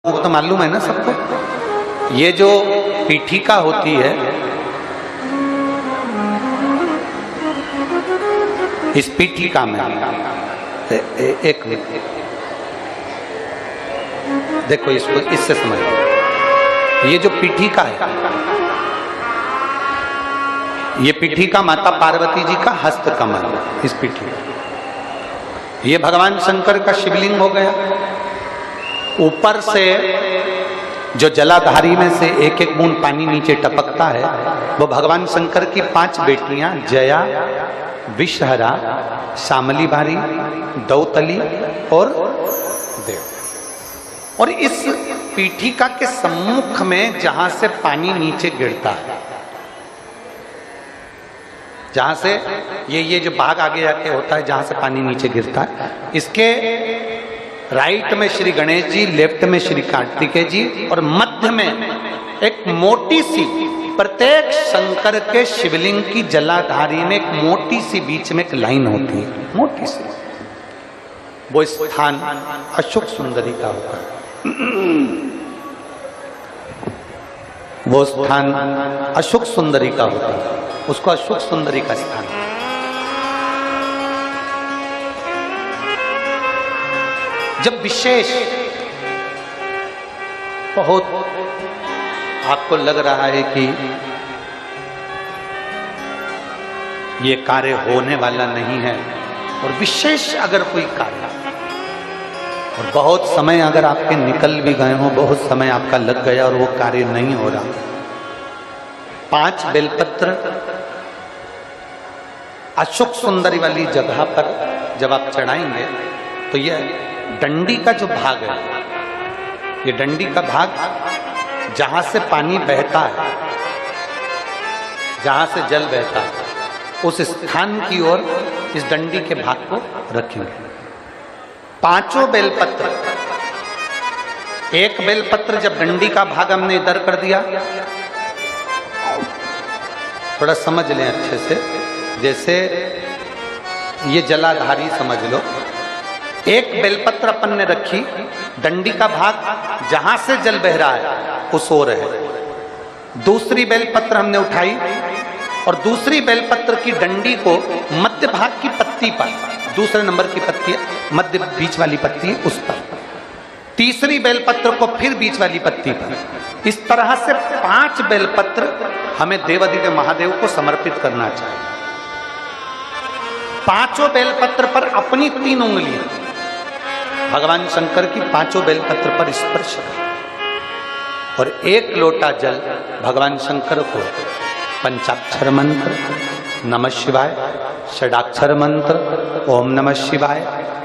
वो तो मालूम है ना सबको। ये जो पीठिका होती है, इस पीठिका में एक मिनट देखो, इसको इससे समझो। ये जो पीठिका है, ये पीठिका माता पार्वती जी का हस्त कमल, इस पीठिका, ये भगवान शंकर का शिवलिंग हो गया। ऊपर से जो जलाधारी में से एक एक बूंद पानी नीचे टपकता है, वो भगवान शंकर की 5 बेटियां जया, विषहरा, शामली बारी, दौतली और देव। और इस पीठिका के सम्मुख में जहां से पानी नीचे गिरता है, जहां से ये जो भाग आगे जाके होता है, जहां से पानी नीचे गिरता है, इसके राइट में श्री गणेश जी, लेफ्ट में श्री कार्तिकेय जी, और मध्य में एक मोटी सी, प्रत्येक शंकर के शिवलिंग की जलाधारी में एक मोटी सी बीच में एक लाइन होती है, मोटी सी। वो स्थान अशोक सुंदरी का होता है। वो स्थान अशोक सुंदरी का होता है, उसको अशोक सुंदरी का स्थान। जब विशेष बहुत आपको लग रहा है कि ये कार्य होने वाला नहीं है, और विशेष अगर कोई कार्य, और बहुत समय अगर आपके निकल भी गए हो, बहुत समय आपका लग गया और वो कार्य नहीं हो रहा, 5 बेलपत्र अशोक सुंदरी वाली जगह पर जब आप चढ़ाएंगे, तो ये डंडी का जो भाग है, ये डंडी का भाग जहां से पानी बहता है, जहां से जल बहता है, उस स्थान की ओर इस डंडी के भाग को रखेंगे। 5 बेलपत्र, एक बेलपत्र जब डंडी का भाग हमने इधर कर दिया, थोड़ा समझ लें अच्छे से, जैसे ये जलाधारी समझ लो, एक बेलपत्र अपन ने रखी, डंडी का भाग जहां से जल बह रहा है उस ओर है। दूसरी बेलपत्र हमने उठाई और दूसरी बेलपत्र की डंडी को मध्य भाग की पत्ती पर, दूसरे नंबर की पत्ती, मध्य बीच वाली पत्ती उस पर, तीसरी बेलपत्र को फिर बीच वाली पत्ती पर। इस तरह से 5 बेलपत्र हमें देवादिदेव महादेव को समर्पित करना चाहिए। 5 बेलपत्र पर अपनी 3 उंगलियां भगवान शंकर की 5 बेलपत्र पर स्पर्श कर, और 1 लोटा जल भगवान शंकर को पंचाक्षर मंत्र नमः शिवाय, षडाक्षर मंत्र ओम नमः शिवाय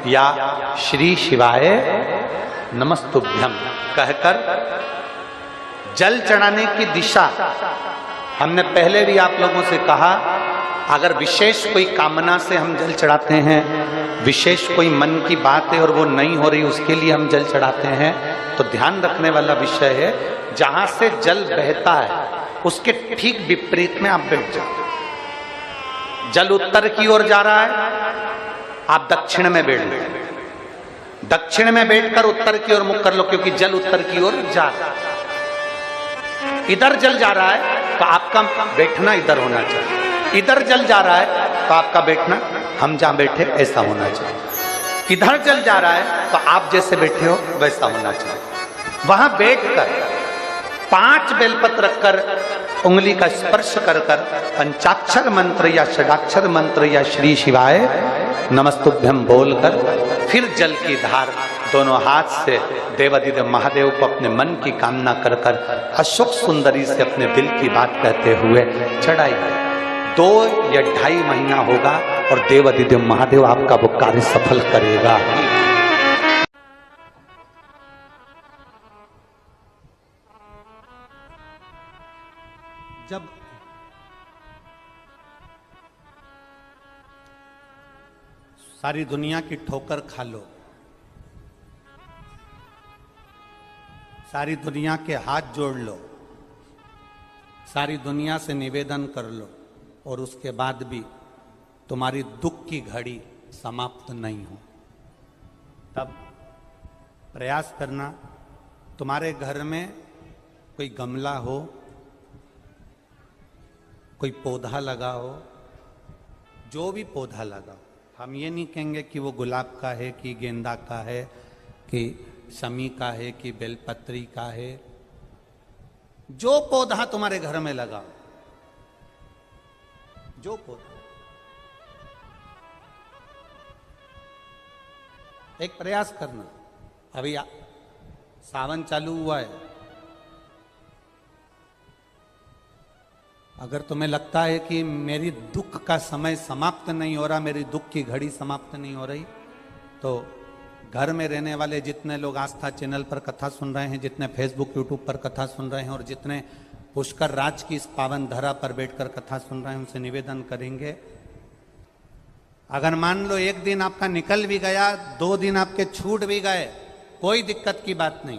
या श्री शिवाय नमस्तुभ्यम कहकर जल चढ़ाने की दिशा। हमने पहले भी आप लोगों से कहा, अगर विशेष कोई कामना से हम जल चढ़ाते हैं, विशेष कोई मन की बात है और वो नहीं हो रही, उसके लिए हम जल चढ़ाते हैं, तो ध्यान रखने वाला विषय है, जहां से जल बहता है उसके ठीक विपरीत में आप बैठ जाओ। जल उत्तर की ओर जा रहा है, आप दक्षिण में बैठ लो, दक्षिण में बैठकर उत्तर की ओर मुख कर लो, क्योंकि जल उत्तर की ओर जा रहा है। इधर जल जा रहा है तो आपका बैठना इधर होना चाहिए, इधर जल जा रहा है तो आपका बैठना हम जहां बैठे ऐसा होना चाहिए। इधर जल जा रहा है तो आप जैसे बैठे हो वैसा होना चाहिए। वहां बैठकर 5 बेलपत्र रखकर उंगली का स्पर्श कर कर पंचाक्षर मंत्र या षडाक्षर मंत्र या श्री शिवाय नमस्तुभ्यम बोलकर फिर जल की धार दोनों हाथ से देवादिदेव महादेव को अपने मन की कामना कर कर अशोक सुंदरी से अपने दिल की बात कहते हुए चढ़ाई। 2 या 2.5 महीना होगा और देवादिदेव महादेव आपका वो कार्य सफल करेगा। जब सारी दुनिया की ठोकर खा लो, सारी दुनिया के हाथ जोड़ लो, सारी दुनिया से निवेदन कर लो, और उसके बाद भी तुम्हारी दुख की घड़ी समाप्त नहीं हो, तब प्रयास करना तुम्हारे घर में कोई गमला हो, कोई पौधा लगा हो, जो भी पौधा लगा हो, हम ये नहीं कहेंगे कि वो गुलाब का है कि गेंदा का है कि शमी का है कि बेलपत्री का है। जो पौधा तुम्हारे घर में लगा हो, जो पौधा, एक प्रयास करना। अभी सावन चालू हुआ है, अगर तुम्हें लगता है कि मेरी दुख का समय समाप्त नहीं हो रहा, मेरी दुख की घड़ी समाप्त नहीं हो रही, तो घर में रहने वाले जितने लोग आस्था चैनल पर कथा सुन रहे हैं, जितने फेसबुक यूट्यूब पर कथा सुन रहे हैं और जितने पुष्कर राज की इस पावन धरा पर बैठकर कथा सुन रहे हैं, उनसे निवेदन करेंगे, अगर मान लो एक दिन आपका निकल भी गया, 2 दिन आपके छूट भी गए, कोई दिक्कत की बात नहीं।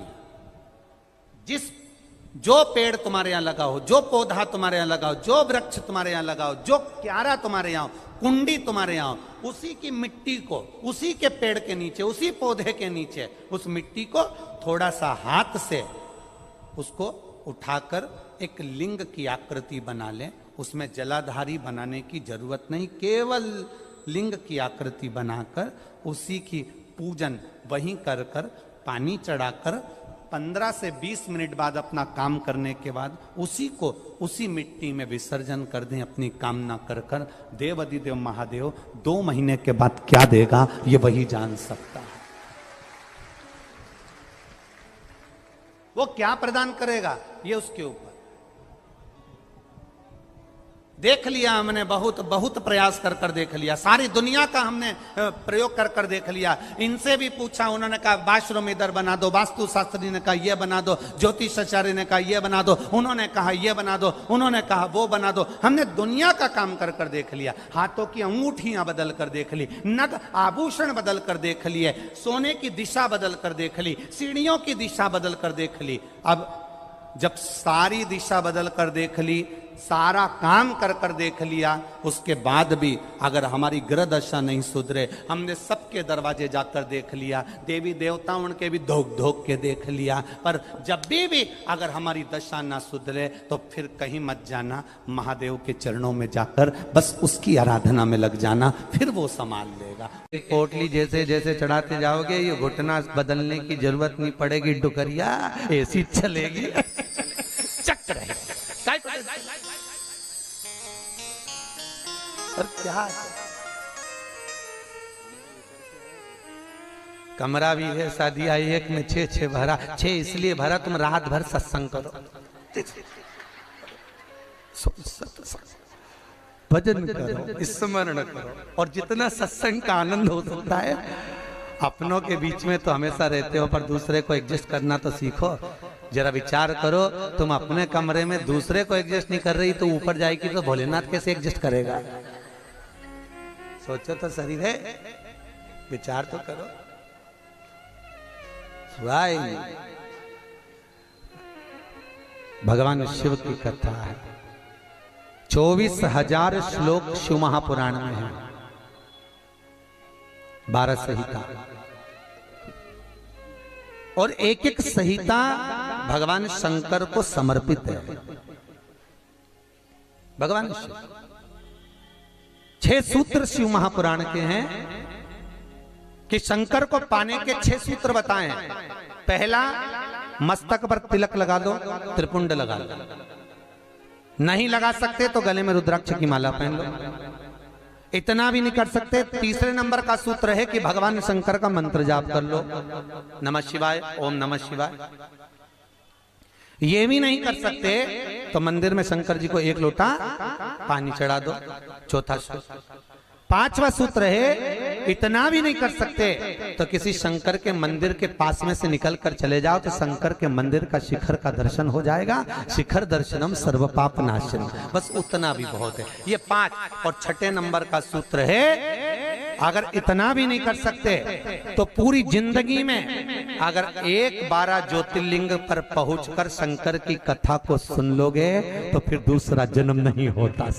जो पेड़ तुम्हारे यहां लगा हो, जो पौधा तुम्हारे यहां लगा हो, जो वृक्ष तुम्हारे यहां लगा हो, जो क्यारा तुम्हारे यहां हो, कुंडी तुम्हारे यहां हो, उसी की मिट्टी को, उसी के पेड़ के नीचे, उसी पौधे के नीचे, उस मिट्टी को थोड़ा सा हाथ से उसको उठाकर एक लिंग की आकृति बना लें। उसमें जलाधारी बनाने की जरूरत नहीं, केवल लिंग की आकृति बनाकर उसी की पूजन वहीं कर कर पानी चढ़ाकर 15 से 20 मिनट बाद अपना काम करने के बाद उसी को उसी मिट्टी में विसर्जन कर दें, अपनी कामना कर कर। देव अधिदेव महादेव 2 महीने के बाद क्या देगा ये वही जान सकता है। वो क्या प्रदान करेगा ये उसके ऊपर। देख लिया हमने, बहुत बहुत प्रयास कर कर देख लिया, सारी दुनिया का हमने प्रयोग कर कर देख लिया। इनसे भी पूछा, उन्होंने कहा वाशरूम इधर बना दो, वास्तु शास्त्री ने कहा ये बना दो, ज्योतिषाचार्य ने कहा ये बना दो, उन्होंने कहा ये बना दो, उन्होंने कहा वो बना दो। हमने दुनिया का काम कर कर देख लिया, हाथों की अंगूठियां बदल कर देख ली, नग आभूषण बदल कर देख लिए, सोने की दिशा बदल कर देख ली, सीढ़ियों की दिशा बदल कर देख ली। अब जब सारी दिशा बदल कर देख ली, सारा काम कर कर देख लिया, उसके बाद भी अगर हमारी ग्रह दशा नहीं सुधरे, हमने सबके दरवाजे जाकर देख लिया, देवी देवता उनके भी धोक धोक के देख लिया, पर जब भी अगर हमारी दशा ना सुधरे तो फिर कहीं मत जाना, महादेव के चरणों में जाकर बस उसकी आराधना में लग जाना, फिर वो संभाल लेगा। पोटली जैसे जैसे चढ़ाते जाओगे ये घुटना बदलने की जरूरत नहीं पड़ेगी, डुकरिया ऐसी चलेगी, चक रहेगी। और क्या है? कमरा भी है, शादी आई एक में 6 भरा, 6 इसलिए भरा तुम रात भर सत्संग करो, भजन करो, स्मरण करो, और जितना सत्संग का आनंद हो सकता है। अपनों के बीच में तो हमेशा रहते हो, पर दूसरे को एडजस्ट करना तो सीखो। जरा विचार करो, तुम अपने कमरे में दूसरे को एडजस्ट नहीं कर रही तो ऊपर जाएगी तो भोलेनाथ कैसे एडजस्ट करेगा? सोचो तो सही है, विचार तो करो। भगवान शिव की कथा है, 24,000 श्लोक शिव महापुराण में है, 12 संहिता, और एक एक संहिता भगवान शंकर को समर्पित है। भगवान शिव 6 सूत्र शिव महापुराण के हैं कि शंकर को पाने के 6 सूत्र बताएं। पहला, मस्तक पर तिलक लगा दो, त्रिपुंड लगा लो, नहीं लगा सकते तो गले में रुद्राक्ष की माला पहन लो। इतना भी नहीं कर सकते, तीसरे नंबर का सूत्र है कि भगवान शंकर का मंत्र जाप कर लो, नमः शिवाय, ओम नमः शिवाय। ये भी नहीं कर सकते तो मंदिर में शंकर जी को 1 लोटा पानी चढ़ा दो, चौथा सूत्र। 5वां सूत्र है, इतना भी नहीं कर सकते तो किसी शंकर के मंदिर के पास में से निकल कर चले जाओ तो शंकर के मंदिर का शिखर का दर्शन हो जाएगा। शिखर दर्शनम सर्व पाप नाशनम, बस उतना भी बहुत है। ये 5। और 6ठे नंबर का सूत्र है, अगर इतना भी नहीं कर सकते तो पूरी जिंदगी में अगर 12 ज्योतिर्लिंग पर पहुंचकर शंकर की कथा को सुन लोगे तो फिर दूसरा जन्म नहीं होता।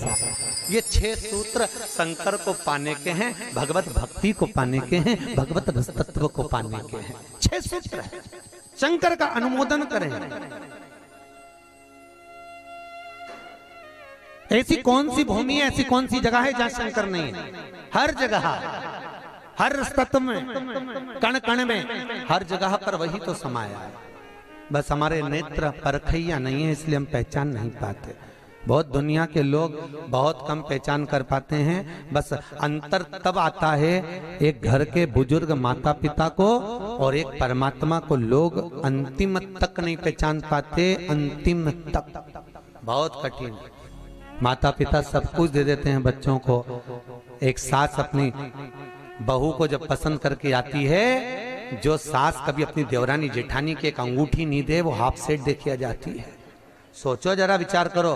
ये 6 सूत्र शंकर को पाने के हैं, भगवत भक्ति को पाने के हैं, भगवत रस तत्व को पाने के हैं। 6 सूत्र है, शंकर का अनुमोदन करें। ऐसी कौन सी भूमि है, ऐसी कौन सी जगह है जहां शंकर नहीं है? हर जगह, हर तत्व में, कण कण में, हर जगह पर वही तो समाया है। बस हमारे नेत्र परखैया नहीं है, इसलिए हम पहचान नहीं पाते। बहुत दुनिया के लोग बहुत कम पहचान कर पाते हैं। बस अंतर तब आता है एक घर के बुजुर्ग माता पिता को और एक परमात्मा को लोग अंतिम तक नहीं पहचान पाते। अंतिम तक बहुत कठिन। माता पिता सब कुछ दे देते हैं बच्चों को। एक सास अपनी बहू को जब पसंद करके आती है, जो सास कभी अपनी देवरानी जेठानी की एक अंगूठी नहीं दे, वो हाफ सेट देके आ जाती है। सोचो जरा, विचार करो।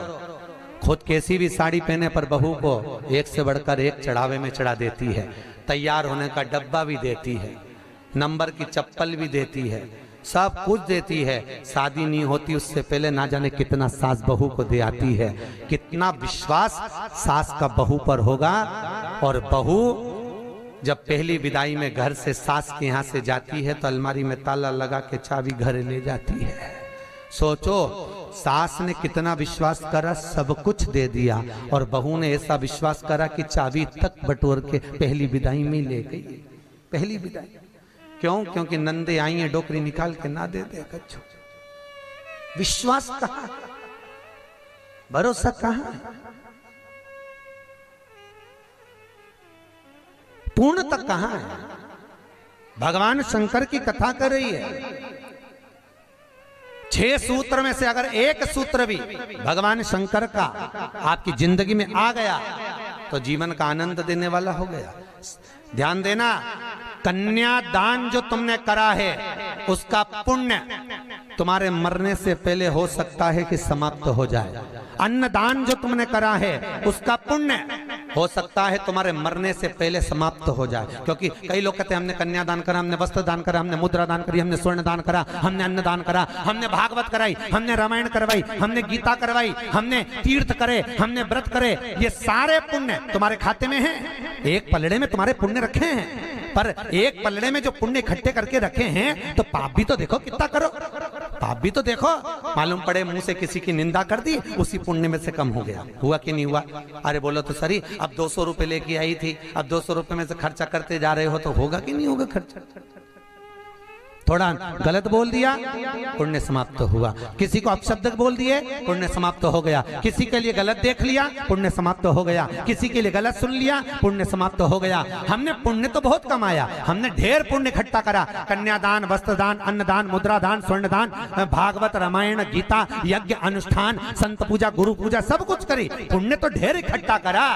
खुद कैसी भी साड़ी पहने पर बहू को एक से बढ़कर एक चढ़ावे में चढ़ा देती है। तैयार होने का डब्बा भी देती है, नंबर की चप्पल भी देती है, सब कुछ देती है। शादी नहीं होती उससे पहले ना जाने कितना सास बहू को दे आती है। कितना विश्वास सास का बहू पर होगा। और बहू जब पहली विदाई में घर से सास के यहाँ से जाती है तो अलमारी में ताला लगा के चाबी घर ले जाती है। सोचो, सास ने कितना विश्वास करा, सब कुछ दे दिया, और बहू ने ऐसा विश्वास करा कि चाबी तक बटोर के पहली विदाई में ले गई। पहली विदाई क्यों? क्योंकि नंदे आई है, डोकरी निकाल के ना दे दे कच्छो। विश्वास कहाँ, भरोसा कहाँ, पूर्ण तक कहाँ है? भगवान शंकर की कथा कर रही है। 6 सूत्र में से अगर एक सूत्र भी भगवान शंकर का आपकी जिंदगी में आ गया तो जीवन का आनंद देने वाला हो गया। ध्यान देना, कन्यादान जो तुमने करा है उसका पुण्य तुम्हारे मरने से पहले हो सकता है कि समाप्त हो जाए। अन्नदान जो तुमने करा है उसका पुण्य हो सकता है तुम्हारे मरने से पहले समाप्त हो जाए। क्योंकि कई लोग कहते हैं हमने कन्यादान करा, हमने वस्त्र दान करा, हमने मुद्रा दान करी, हमने स्वर्ण दान करा, हमने अन्न दान करा, हमने भागवत कराई, हमने रामायण करवाई, हमने गीता करवाई, हमने तीर्थ करे, हमने व्रत करे। ये सारे पुण्य तुम्हारे खाते में हैं। एक पलड़े में तुम्हारे पुण्य रखे हैं, पर एक पलड़े में जो पुण्य इकट्ठे करके रखे हैं तो पाप भी तो देखो कितना करो। पाप भी तो देखो, मालूम पड़े मुंह से किसी की निंदा कर दी, उसी पुण्य में से कम हो गया। हुआ कि नहीं हुआ? अरे बोलो तो सही, अब 200 रुपए लेके आई थी, अब 200 रुपए में से खर्चा करते जा रहे हो तो होगा कि नहीं होगा खर्चा? थोड़ा गलत बोल दिया, पुण्य समाप्त हुआ। किसी को अपशब्द बोल दिए, पुण्य समाप्त हो गया। किसी के लिए गलत देख लिया, पुण्य समाप्त हो गया। किसी के लिए गलत सुन लिया, पुण्य समाप्त हो गया। हमने पुण्य तो बहुत कमाया, हमने ढेर पुण्य इकट्ठा करा। कन्यादान, वस्त्रदान, अन्नदान, मुद्रादान, स्वर्णदान, भागवत, रामायण, गीता, यज्ञ, अनुष्ठान, संत पूजा, गुरु पूजा, सब कुछ करी, पुण्य तो ढेर इकट्ठा करा।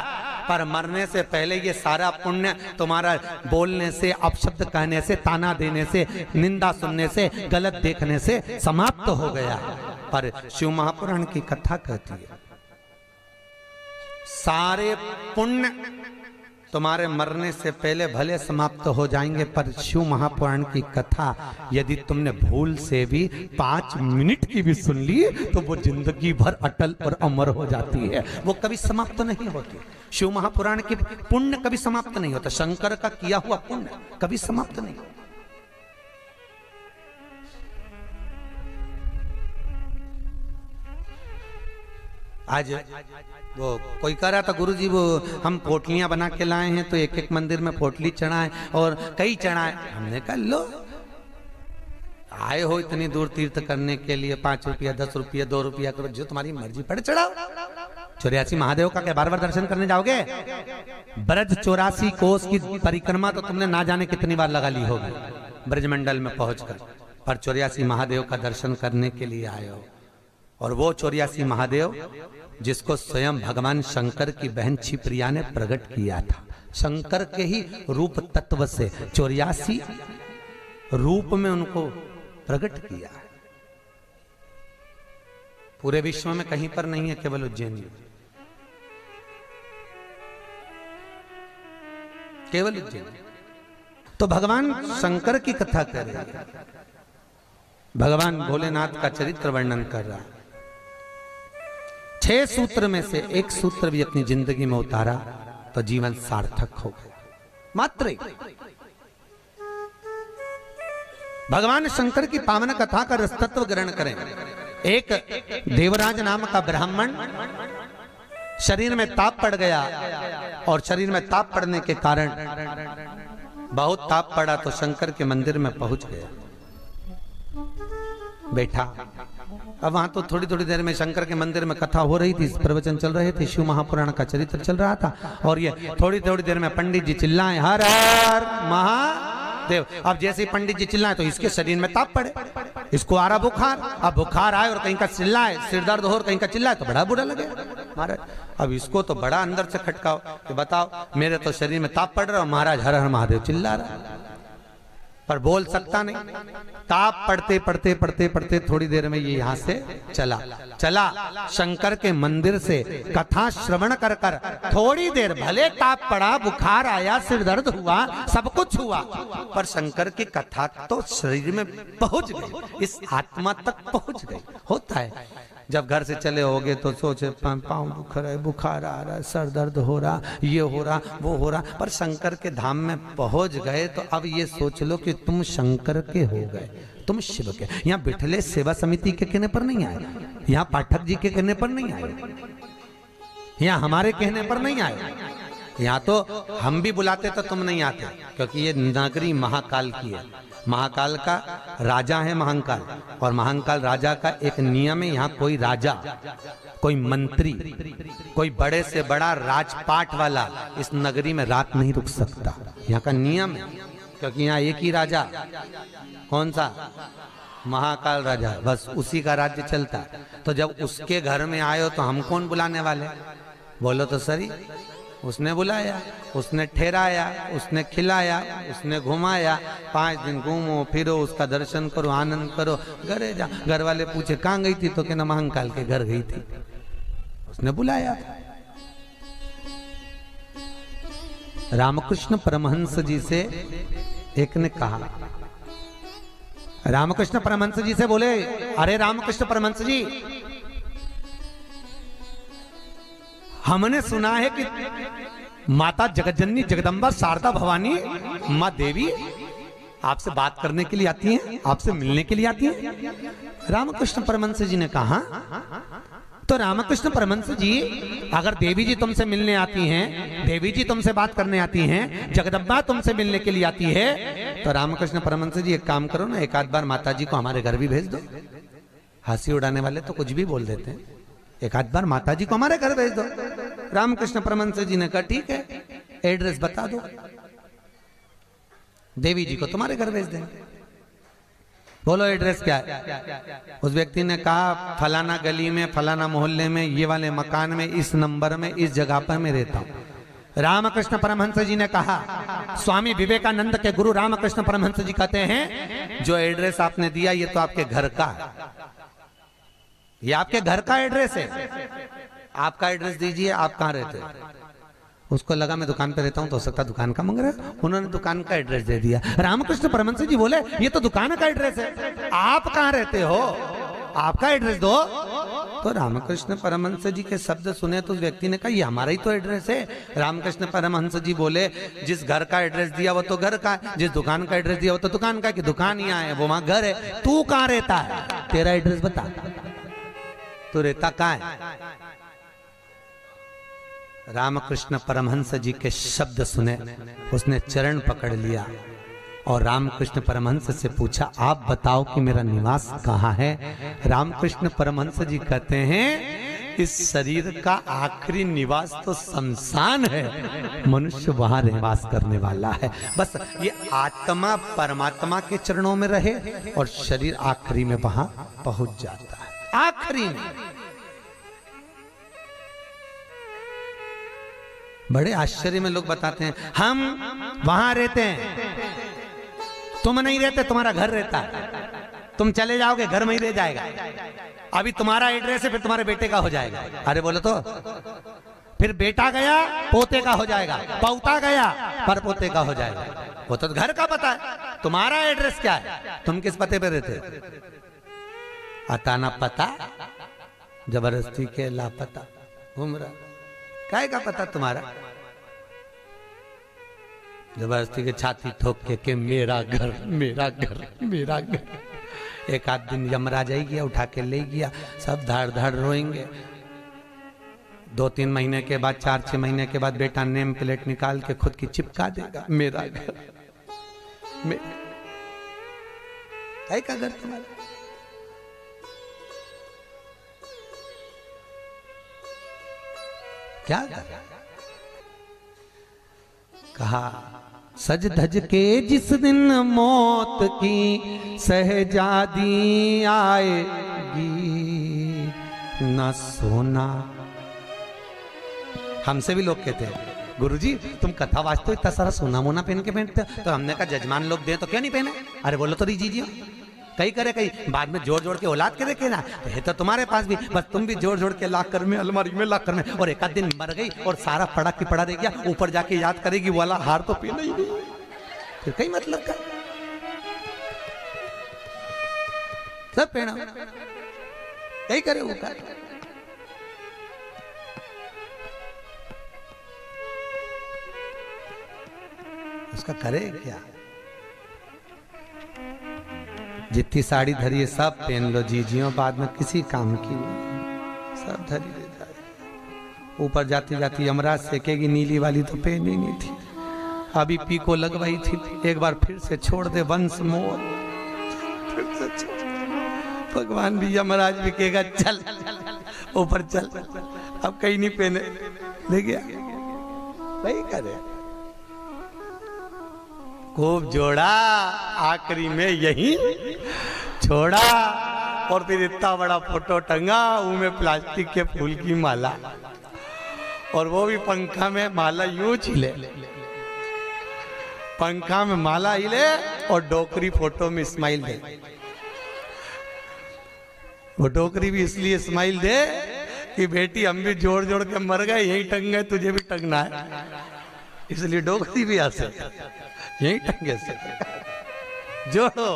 पर मरने से पहले ये सारा पुण्य तुम्हारा बोलने से, अपशब्द कहने से, ताना देने से, निंदा सुनने से, गलत देखने से समाप्त हो गया। पर शिव महापुराण की कथा कहती है सारे पुण्य तुम्हारे मरने से पहले भले समाप्त हो जाएंगे, पर शिव महापुराण की कथा यदि तुमने भूल से भी 5 मिनट की भी सुन ली तो वो जिंदगी भर अटल और अमर हो जाती है, वो कभी समाप्त नहीं होती। शिव महापुराण की पुण्य कभी समाप्त नहीं होता। शंकर का किया हुआ पुण्य कभी समाप्त नहीं होता। आज वो कोई कह रहा था, गुरुजी वो हम पोटलियां बना के लाए हैं तो एक एक मंदिर में पोटली चढ़ाए और कई चढ़ाए। हमने कहा लो, आए हो इतनी दूर तीर्थ करने के लिए, 5 रुपया 10 रुपया 2 रुपया करो, जो तुम्हारी मर्जी पड़े चढ़ाओ। 84 महादेव का क्या बार-बार दर्शन करने जाओगे? ब्रज 84 कोस की परिक्रमा तो तुमने ना जाने कितनी बार लगा ली होगी ब्रजमंडल में पहुंचकर, पर 84 महादेव का दर्शन करने के लिए आए हो। और वो 84 महादेव जिसको स्वयं भगवान शंकर की बहन छिप्रिया ने प्रकट किया था, शंकर के ही रूप तत्व से 84 रूप में उनको प्रकट किया है। पूरे विश्व में कहीं पर नहीं है, केवल उज्जैन में, केवल उज्जैन। तो भगवान शंकर की कथा कर रहे हैं, भगवान भोलेनाथ का चरित्र वर्णन कर रहा है। 6 सूत्र में से एक सूत्र भी अपनी जिंदगी में उतारा तो जीवन सार्थक हो गया। मात्र भगवान शंकर की पावन कथा का रसतत्व ग्रहण करें। एक देवराज नाम का ब्राह्मण शरीर में ताप पड़ गया और शरीर में ताप पड़ने के कारण बहुत ताप पड़ा तो शंकर के मंदिर में पहुंच गया, बैठा। अब वहां तो थोड़ी थोड़ी देर में शंकर के मंदिर में कथा हो रही थी, प्रवचन चल रहे थे, शिव महापुराण का चरित्र चल रहा था और ये थोड़ी थोड़ी देर में पंडित जी चिल्लाए हर हर महादेव। अब जैसे ही पंडित जी चिल्लाए तो इसके शरीर में ताप पड़े, इसको आ रहा बुखार। अब बुखार आए और कहीं का चिल्लाए, सिर दर्द हो और कहीं का चिल्लाए तो बड़ा बुरा लगे महाराज। अब इसको तो बड़ा अंदर से खटकाओ कि बताओ मेरे तो शरीर में ताप पड़ रहा है, महाराज हर हर महादेव चिल्ला रहा, पर बोल सकता नहीं। ताप पड़ते पड़ते पड़ते पड़ते थोड़ी देर में ये यहां से चला शंकर के मंदिर से कथा श्रवण कर कर। थोड़ी देर भले ताप पड़ा, बुखार आया, सिर दर्द हुआ, सब कुछ हुआ, पर शंकर की कथा तो शरीर में पहुंच गई, इस आत्मा तक पहुंच गई। होता है जब घर से चले होगे तो सोचे पाँव दुख रहा है, बुखार आ रहा है, सर दर्द हो रहा, ये हो रहा, वो हो रहा, पर शंकर के धाम में पहुंच गए तो अब ये सोच लो कि तुम शंकर के हो गए, तुम शिव के। यहाँ बिठले सेवा समिति के कहने पर नहीं आए, यहाँ पाठक जी के कहने पर नहीं आए, यहाँ हमारे कहने पर नहीं आए। यहाँ तो हम भी बुलाते तो तुम नहीं आते, क्योंकि ये नगरी महाकाल की है। महाकाल का राजा है महाकाल, और महाकाल राजा का एक नियम है, यहाँ कोई राजा, कोई मंत्री, कोई बड़े से बड़ा राजपाट वाला इस नगरी में रात नहीं रुक सकता। यहाँ का नियम है, क्योंकि यहाँ एक ही राजा, कौन सा? महाकाल राजा, बस उसी का राज्य चलता। तो जब उसके घर में आयो तो हम कौन बुलाने वाले? बोलो तो सही। उसने बुलाया, उसने ठहराया, उसने खिलाया, उसने घुमाया, 5 दिन घूमो फिरो, उसका दर्शन करो, आनंद करो, घरे जा। घर वाले पूछे कहाँ गई थी, तो कहना महाकाल के घर गई थी, उसने बुलाया। रामकृष्ण परमहंस जी से एक ने कहा, रामकृष्ण परमहंस जी से बोले, अरे रामकृष्ण परमहंस जी, हमने सुना है कि माता जगतजननी जगदम्बा शारदा भवानी माँ देवी आपसे बात करने के लिए आती हैं, आपसे मिलने के लिए आती हैं। रामकृष्ण परमहंस जी ने कहा, तो रामकृष्ण परमहंस जी, अगर देवी जी तुमसे मिलने आती हैं, देवी जी तुमसे बात करने आती हैं, जगदम्बा तुमसे मिलने के लिए आती है, तो रामकृष्ण परमहंस जी एक काम करो ना, एक आध बार माता जी को हमारे घर भी भेज दो। हंसी उड़ाने वाले तो कुछ भी बोल देते हैं, एक आध बार माता जी को हमारे घर भेज दो। रामकृष्ण परमहंस जी ने कहा ठीक है, एड्रेस बता दो, देवी जी को तुम्हारे घर भेज देंगे। बोलो एड्रेस क्या है? उस व्यक्ति ने कहा, फलाना गली में, फलाना मोहल्ले में, ये वाले मकान में, इस नंबर में, इस जगह पर मैं रहता हूं। रामकृष्ण परमहंस जी ने कहा, स्वामी विवेकानंद के गुरु रामकृष्ण परमहंस जी कहते हैं, जो एड्रेस आपने दिया ये तो आपके घर का है, ये आपके घर का एड्रेस है, आपका एड्रेस दीजिए, आप कहाँ रहते हैं? उसको लगा मैं दुकान पे रहता हूँ, तो हो सकता दुकान का मांग रहा है, उन्होंने दुकान का एड्रेस दे दिया। रामकृष्ण परमहंस जी बोले, ये तो दुकान का एड्रेस है, आप कहाँ रहते हो, आपका एड्रेस दो। तो रामकृष्ण परमहंस जी के शब्द सुने तो उस व्यक्ति ने कहा, ये हमारा ही तो एड्रेस है। रामकृष्ण परमहंस जी बोले, जिस घर का एड्रेस दिया वो तो घर का है, जिस दुकान का एड्रेस दिया वो तो दुकान का है, कि दुकान यहाँ है वो वहां घर है, तू कहाँ रहता है, तेरा एड्रेस बता, तो रहता कहाँ है? रामकृष्ण परमहंस जी के शब्द सुने, उसने चरण पकड़ लिया और रामकृष्ण परमहंस से पूछा, आप बताओ कि मेरा निवास कहाँ है? रामकृष्ण परमहंस जी कहते हैं, इस शरीर का आखिरी निवास तो शमशान है, मनुष्य वहां निवास करने वाला है। बस ये आत्मा परमात्मा के चरणों में रहे और शरीर आखिरी में वहां पहुंच जाता है, आखिरी में। बड़े आश्चर्य में लोग बताते हैं, हम वहां रहते हैं, तुम नहीं रहते, तुम्हारा घर रहता है, तुम चले जाओगे घर में ही रह जाएगा, अभी तुम्हारा एड्रेस है, फिर तुम्हारे बेटे का हो जाएगा। अरे बोलो तो, फिर बेटा गया पोते का हो जाएगा, पौता गया पर पोते का हो जाएगा, वो तो घर का पता है। तुम्हारा एड्रेस क्या है? तुम किस पते पे रहते? अताना पता, जबरदस्ती के लापता घूम रहा, काय का पता तुम्हारा? जबरदस्ती के छाती ठोक के मेरा घर मेरा घर मेरा घर। एक आध दिन यमराज आई गया, उठा के ले गया, सब धड़ धड़ रोएंगे। 2-3 महीने के बाद, 4-6 महीने के बाद बेटा नेम प्लेट निकाल के खुद की चिपका देगा, मेरा घर है का घर तुम्हारा। क्या कहा, सज धज के जिस दिन मौत की सहजादी आएगी, न सोना। हमसे भी लोग कहते हैं गुरुजी तुम कथा वाचते हो, इतना सारा सोना मोना पहन के बैठते हो। तो हमने कहा जजमान लोग दे तो क्यों नहीं पहने। अरे बोलो तो दीजिए, कई करे कई बाद में जोड़ जोड़ के औलाद के देखे ना, तो है तो तुम्हारे पास भी, बस तुम भी जोड़ जोड़ के लाख कर में अलमारी में लाख कर में। और एक आध दिन मर गई और सारा पड़ा की पड़ा रह गया, ऊपर जाके याद करेगी वाला हार तो पीना ही नहीं, फिर कई मतलब का सब पहना कई करे वो कर। उसका करे क्या, जितनी साड़ी धरी है सब पहन लो जीजियों, बाद में किसी काम की नहीं, सब धरी ले जाए। ऊपर जाती जाती यमराज सेकेगी, नीली वाली तो पहनी नहीं थी, अभी पीको लगवाई थी, एक बार फिर से छोड़ दे वंश मोर, फिर से छोड़। भगवान भी यमराज भी कहेगा चल ऊपर चल, अब कहीं नहीं पहने, ले गया वही करे। खूब जोड़ा, आखिरी में यही छोड़ा, और फिर इतना बड़ा फोटो टंगा, उनमें प्लास्टिक के फूल की माला, और वो भी पंखा में माला यूं हिले, पंखा में माला हिले और डोकरी फोटो में स्माइल दे। वो डोकरी भी इसलिए स्माइल दे कि बेटी हम भी जोड़ जोड़ के मर गए, यही टंग गए, तुझे भी टंगना है, इसलिए डोकरी भी ऐसे यही टंगे से जोड़ो।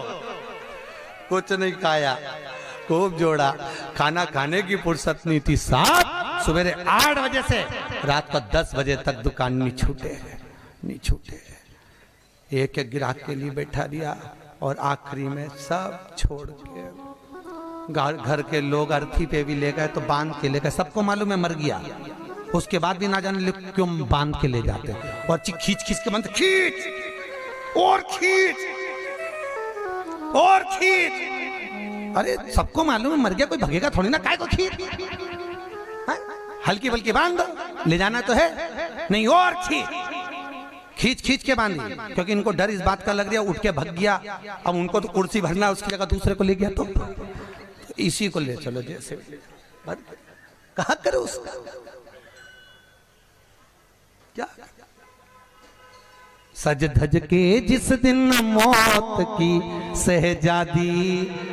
कुछ नहीं खाया, खूब जोड़ा, खाना खाने की फुर्सत नहीं थी। साथ सवेरे 8 बजे से रात को 10 बजे तक दुकान नहीं छूटे। एक एक ग्राहक के लिए बैठा दिया, और आखिरी में सब छोड़ के घर के लोग अर्थी पे भी ले गए, तो बांध के ले गए। सबको मालूम है मर गया, उसके बाद भी ना जाने क्यों बांध के ले जाते, और खींच खींच के बांध, खींच और खींच और खींच। अरे सबको मालूम है मर गया, कोई भगेगा थोड़ी ना, काय को खींच, हल्की बल्कि बांध दो, ले जाना तो है नहीं, और खींच खींच के बांधी, क्योंकि इनको डर इस बात का लग रहा, उठ के भग गया, अब उनको तो कुर्सी भरना, उसकी जगह दूसरे को ले गया, तो इसी को ले चलो, जैसे कहा करो उसका क्या। सज धज के जिस दिन मौत की सहजादी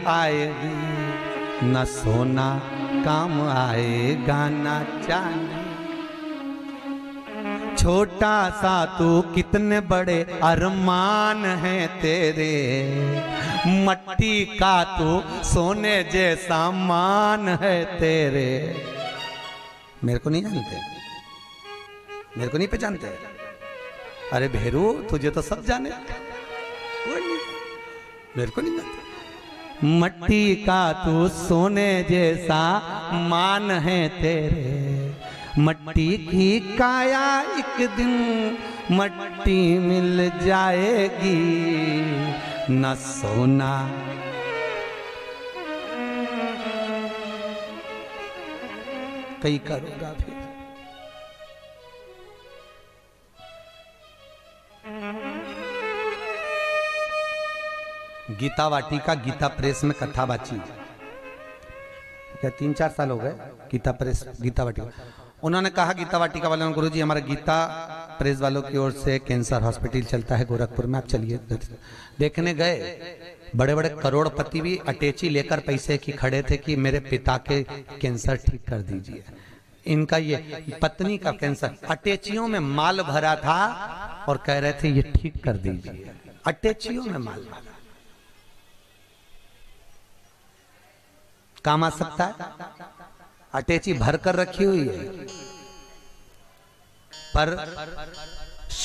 आएगी, न सोना काम आएगा न चांदी। छोटा सा तू कितने बड़े अरमान हैं तेरे, मट्टी का तू सोने जैसा मान है तेरे। मेरे को नहीं जानते, मेरे को नहीं पहचानते। अरे भेरू तुझे तो सब जाने, मेरे को नहीं जानते। मट्टी का तू सोने जैसा मान है तेरे, मट्टी की काया एक दिन मट्टी मिल जाएगी, न सोना। कई करोगा फिर। गीता वाटिका गीता प्रेस में कथा बाची, क्या 3-4 साल हो गए। गीता प्रेस गीता वाटिका, उन्होंने कहा गीता वाटिका वालों, गुरुजी हमारा गीता प्रेस वालों की ओर से कैंसर हॉस्पिटल चलता है गोरखपुर में, आप चलिए। देखने गए, बड़े बड़े करोड़पति भी अटैची लेकर पैसे की खड़े थे कि मेरे पिता के कैंसर ठीक कर दीजिए। इनका ये पत्नी का कैंसर, अटैचियों में माल भरा था और कह रहे थे ये ठीक कर दीजिए। अटैचियों में माल भरा, काम आ सकता है। अटैची भर कर रखी हुई है, पर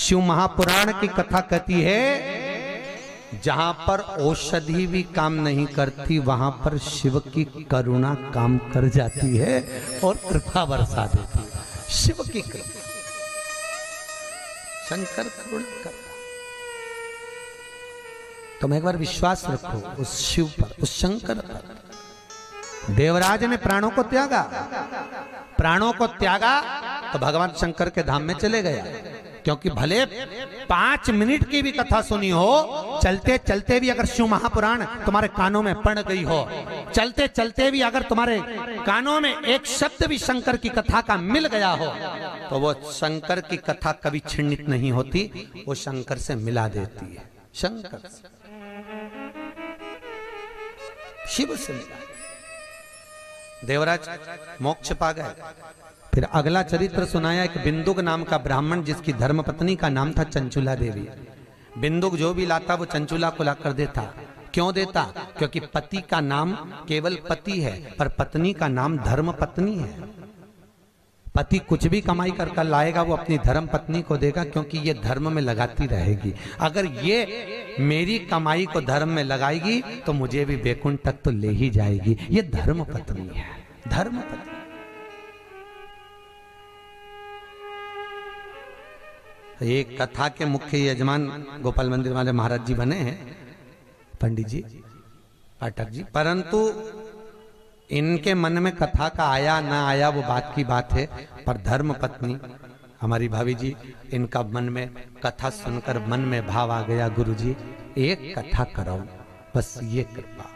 शिव महापुराण की कथा कहती है जहां पर औषधि भी काम नहीं करती वहां पर शिव की करुणा काम कर जाती है और कृपा बरसा देती है। शिव की कृपा, शंकर करुणा करता। तुम एक बार विश्वास रखो उस शिव पर, उस शंकर पर। देवराज ने प्राणों को त्यागा, प्राणों को त्यागा तो भगवान शंकर के धाम में चले गया, क्योंकि भले 5 मिनट की भी कथा सुनी हो, चलते चलते भी अगर शिव महापुराण तुम्हारे कानों में पड़ गई हो, चलते चलते भी अगर तुम्हारे कानों में एक शब्द भी शंकर की कथा का मिल गया हो, तो वो शंकर की कथा कभी छिन्नित नहीं होती, वो शंकर से मिला देती है। शंकर से, शिव से मिला। देवराज मोक्ष पा गए। फिर अगला चरित्र सुनाया एक बिंदुक नाम का ब्राह्मण जिसकी धर्मपत्नी का नाम था चंचुला देवी। बिंदुक जो भी लाता वो चंचुला को लाकर देता। क्यों देता? क्योंकि पति का नाम केवल पति है, पर पत्नी का नाम धर्मपत्नी है। पति कुछ भी कमाई कर लाएगा वो अपनी धर्म पत्नी को देगा, क्योंकि ये धर्म में लगाती रहेगी। अगर ये मेरी कमाई को धर्म में लगाएगी तो मुझे भी बैकुंठ तक तो ले ही जाएगी। ये धर्म पत्नी है, धर्म पत्नी। एक कथा के मुख्य यजमान गोपाल मंदिर वाले महाराज जी बने हैं, पंडित जी, पाठक जी, परंतु इनके मन में कथा का आया ना आया वो बात की बात है। पर धर्म पत्नी हमारी भाभी जी, इनका मन में कथा सुनकर मन में भाव आ गया, गुरुजी एक कथा कराओ, बस ये कृपा।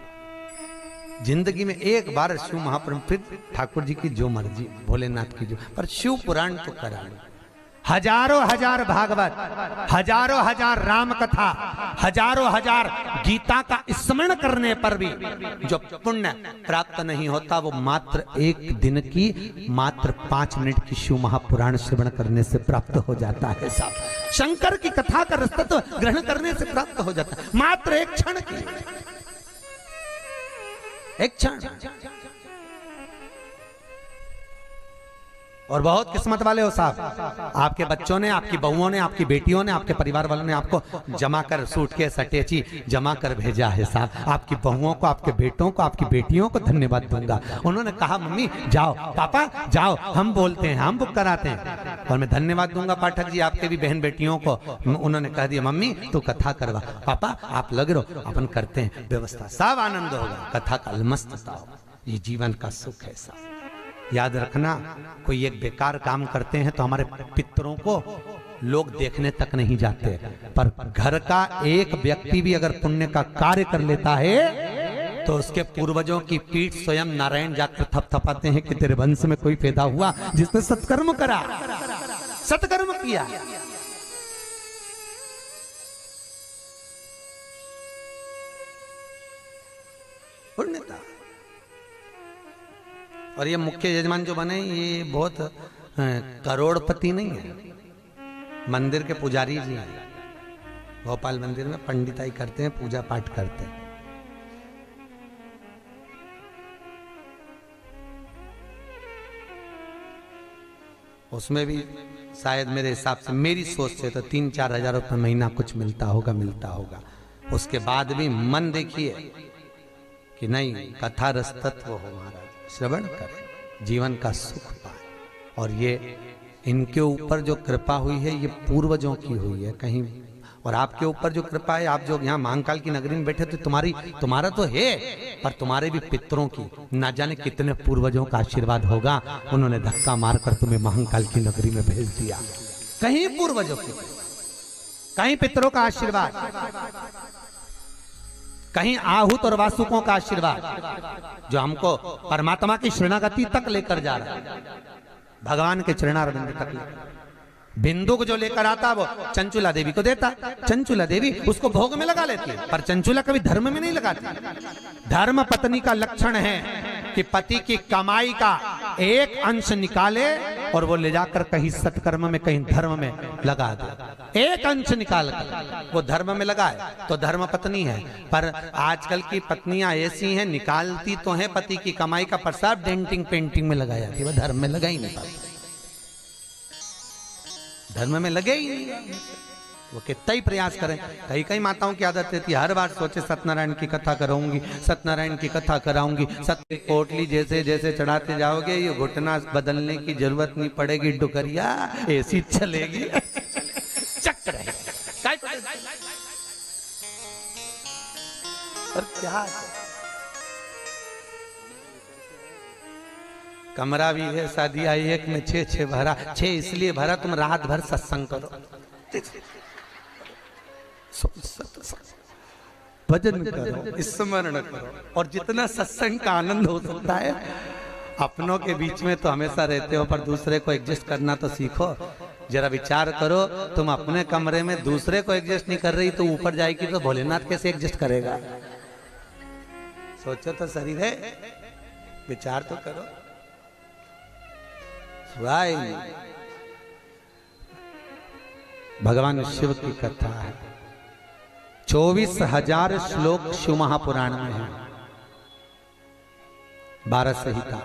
जिंदगी में एक बार शिव महापुराण, फिर ठाकुर जी की जो मर्जी, भोलेनाथ की जो, पर शिव पुराण तो करा लो। हजारों हजार भागवत, हजारों हजार राम कथा, हजारों हजार गीता का स्मरण करने पर भी जो पुण्य प्राप्त नहीं होता वो मात्र एक दिन की, मात्र 5 मिनट की शिव महापुराण श्रवण करने से प्राप्त हो जाता है। साहब शंकर की कथा का रसतत्व ग्रहण करने से प्राप्त हो जाता है, मात्र एक क्षण की, एक क्षण। और बहुत किस्मत वाले हो साहब, आपके बच्चों ने, आपकी बहुओं ने, आपकी बेटियों ने, आपके परिवार वालों ने आपको जमा कर सूटकेस अटैची जमा कर भेजा है साहब। आपकी बहुओं को, आपके बेटों को, आपकी बेटियों को धन्यवाद दूंगा। उन्होंने कहा मम्मी जाओ, पापा जाओ, हम बोलते हैं, हम बुक कराते हैं। और मैं धन्यवाद दूंगा पाठक जी आपके भी बहन बेटियों को। उन्होंने कह दिया मम्मी तू कथा करवा, पापा आप लग रहो, अपन करते हैं व्यवस्था, सब आनंद होगा, कथा का अलमस्त हो। ये जीवन का सुख है साहब। याद रखना, कोई एक बेकार काम करते हैं तो हमारे पितरों को लोग देखने तक नहीं जाते, पर घर का एक व्यक्ति भी अगर पुण्य का कार्य कर लेता है तो उसके पूर्वजों की पीठ स्वयं नारायण जाकर थपथपाते हैं कि तेरे वंश में कोई पैदा हुआ जिसने सत्कर्म करा, सत्कर्म किया। पुण्यता। और ये मुख्य यजमान जो बने ये बहुत करोड़पति नहीं है, मंदिर के पुजारी जी हैं। भोपाल मंदिर में पंडिताई करते हैं, पूजा पाठ करते हैं। उसमें भी शायद मेरे हिसाब से, मेरी सोच से तो 3-4 हजार रुपये महीना कुछ मिलता होगा। उसके बाद भी मन देखिए कि नहीं, कथा रस तत्व हो महाराज, श्रवण करें, जीवन का सुख पाए। और ये इनके ऊपर जो कृपा हुई है ये पूर्वजों की हुई है कहीं, और आपके ऊपर जो कृपा है, आप जो यहाँ महाकाल की नगरी में बैठे तो तुम्हारा तो है, पर तुम्हारे भी पितरों की ना जाने कितने पूर्वजों का आशीर्वाद होगा। उन्होंने धक्का मारकर तुम्हें महाकाल की नगरी में भेज दिया। कहीं पूर्वजों की, कहीं पितरों का आशीर्वाद, कहीं आहूत और वासुकों का आशीर्वाद जो हमको परमात्मा की शरणागति तक लेकर जा रहा है, भगवान के चरणारविंद तक लेकर। बिंदु को जो लेकर आता वो चंचुला देवी को देता, चंचुला देवी उसको भोग में लगा लेती है, पर चंचुला कभी धर्म में नहीं लगाती। धर्म पत्नी का लक्षण है कि पति की कमाई का एक अंश निकाले और वो ले जाकर कहीं सत्कर्म में, कहीं धर्म में लगा दे। एक अंश निकाल कर वो धर्म में लगाए तो धर्म पत्नी है। पर आजकल की पत्नियां ऐसी हैं, निकालती तो है पति की कमाई का, पर सब डेंटिंग पेंटिंग में लगाया, वो धर्म में लगा ही नहीं पाती। धर्म में लगे ही नहीं, वो कितना ही प्रयास करें। कई कई माताओं की आदत रहती है हर बार सोचे सत्यनारायण की कथा कराऊंगी, सत्यनारायण की कथा कराऊंगी। सत्य पोटली जैसे जैसे चढ़ाते जाओगे ये घुटना बदलने की जरूरत नहीं पड़ेगी, डुकरिया ऐसी चलेगी चक रहेगी। और क्या कमरा भी है, शादी आई एक में 6 भरा, 6 इसलिए भरा तुम रात भर सत्संग करो, भजन करो, स्मरण करो। और जितना सत्संग का आनंद हो सकता है, अपनों के बीच में तो हमेशा रहते हो, पर दूसरे को एडजस्ट करना तो सीखो। जरा विचार करो, तुम अपने कमरे में दूसरे को एडजस्ट नहीं कर रही तो ऊपर जाएगी तो भोलेनाथ कैसे एडजस्ट करेगा? सोचो तो शरीर है, विचार तो करो। भगवान शिव की कथा है, 24,000 श्लोक शिव महापुराण में है, 12 संहिता,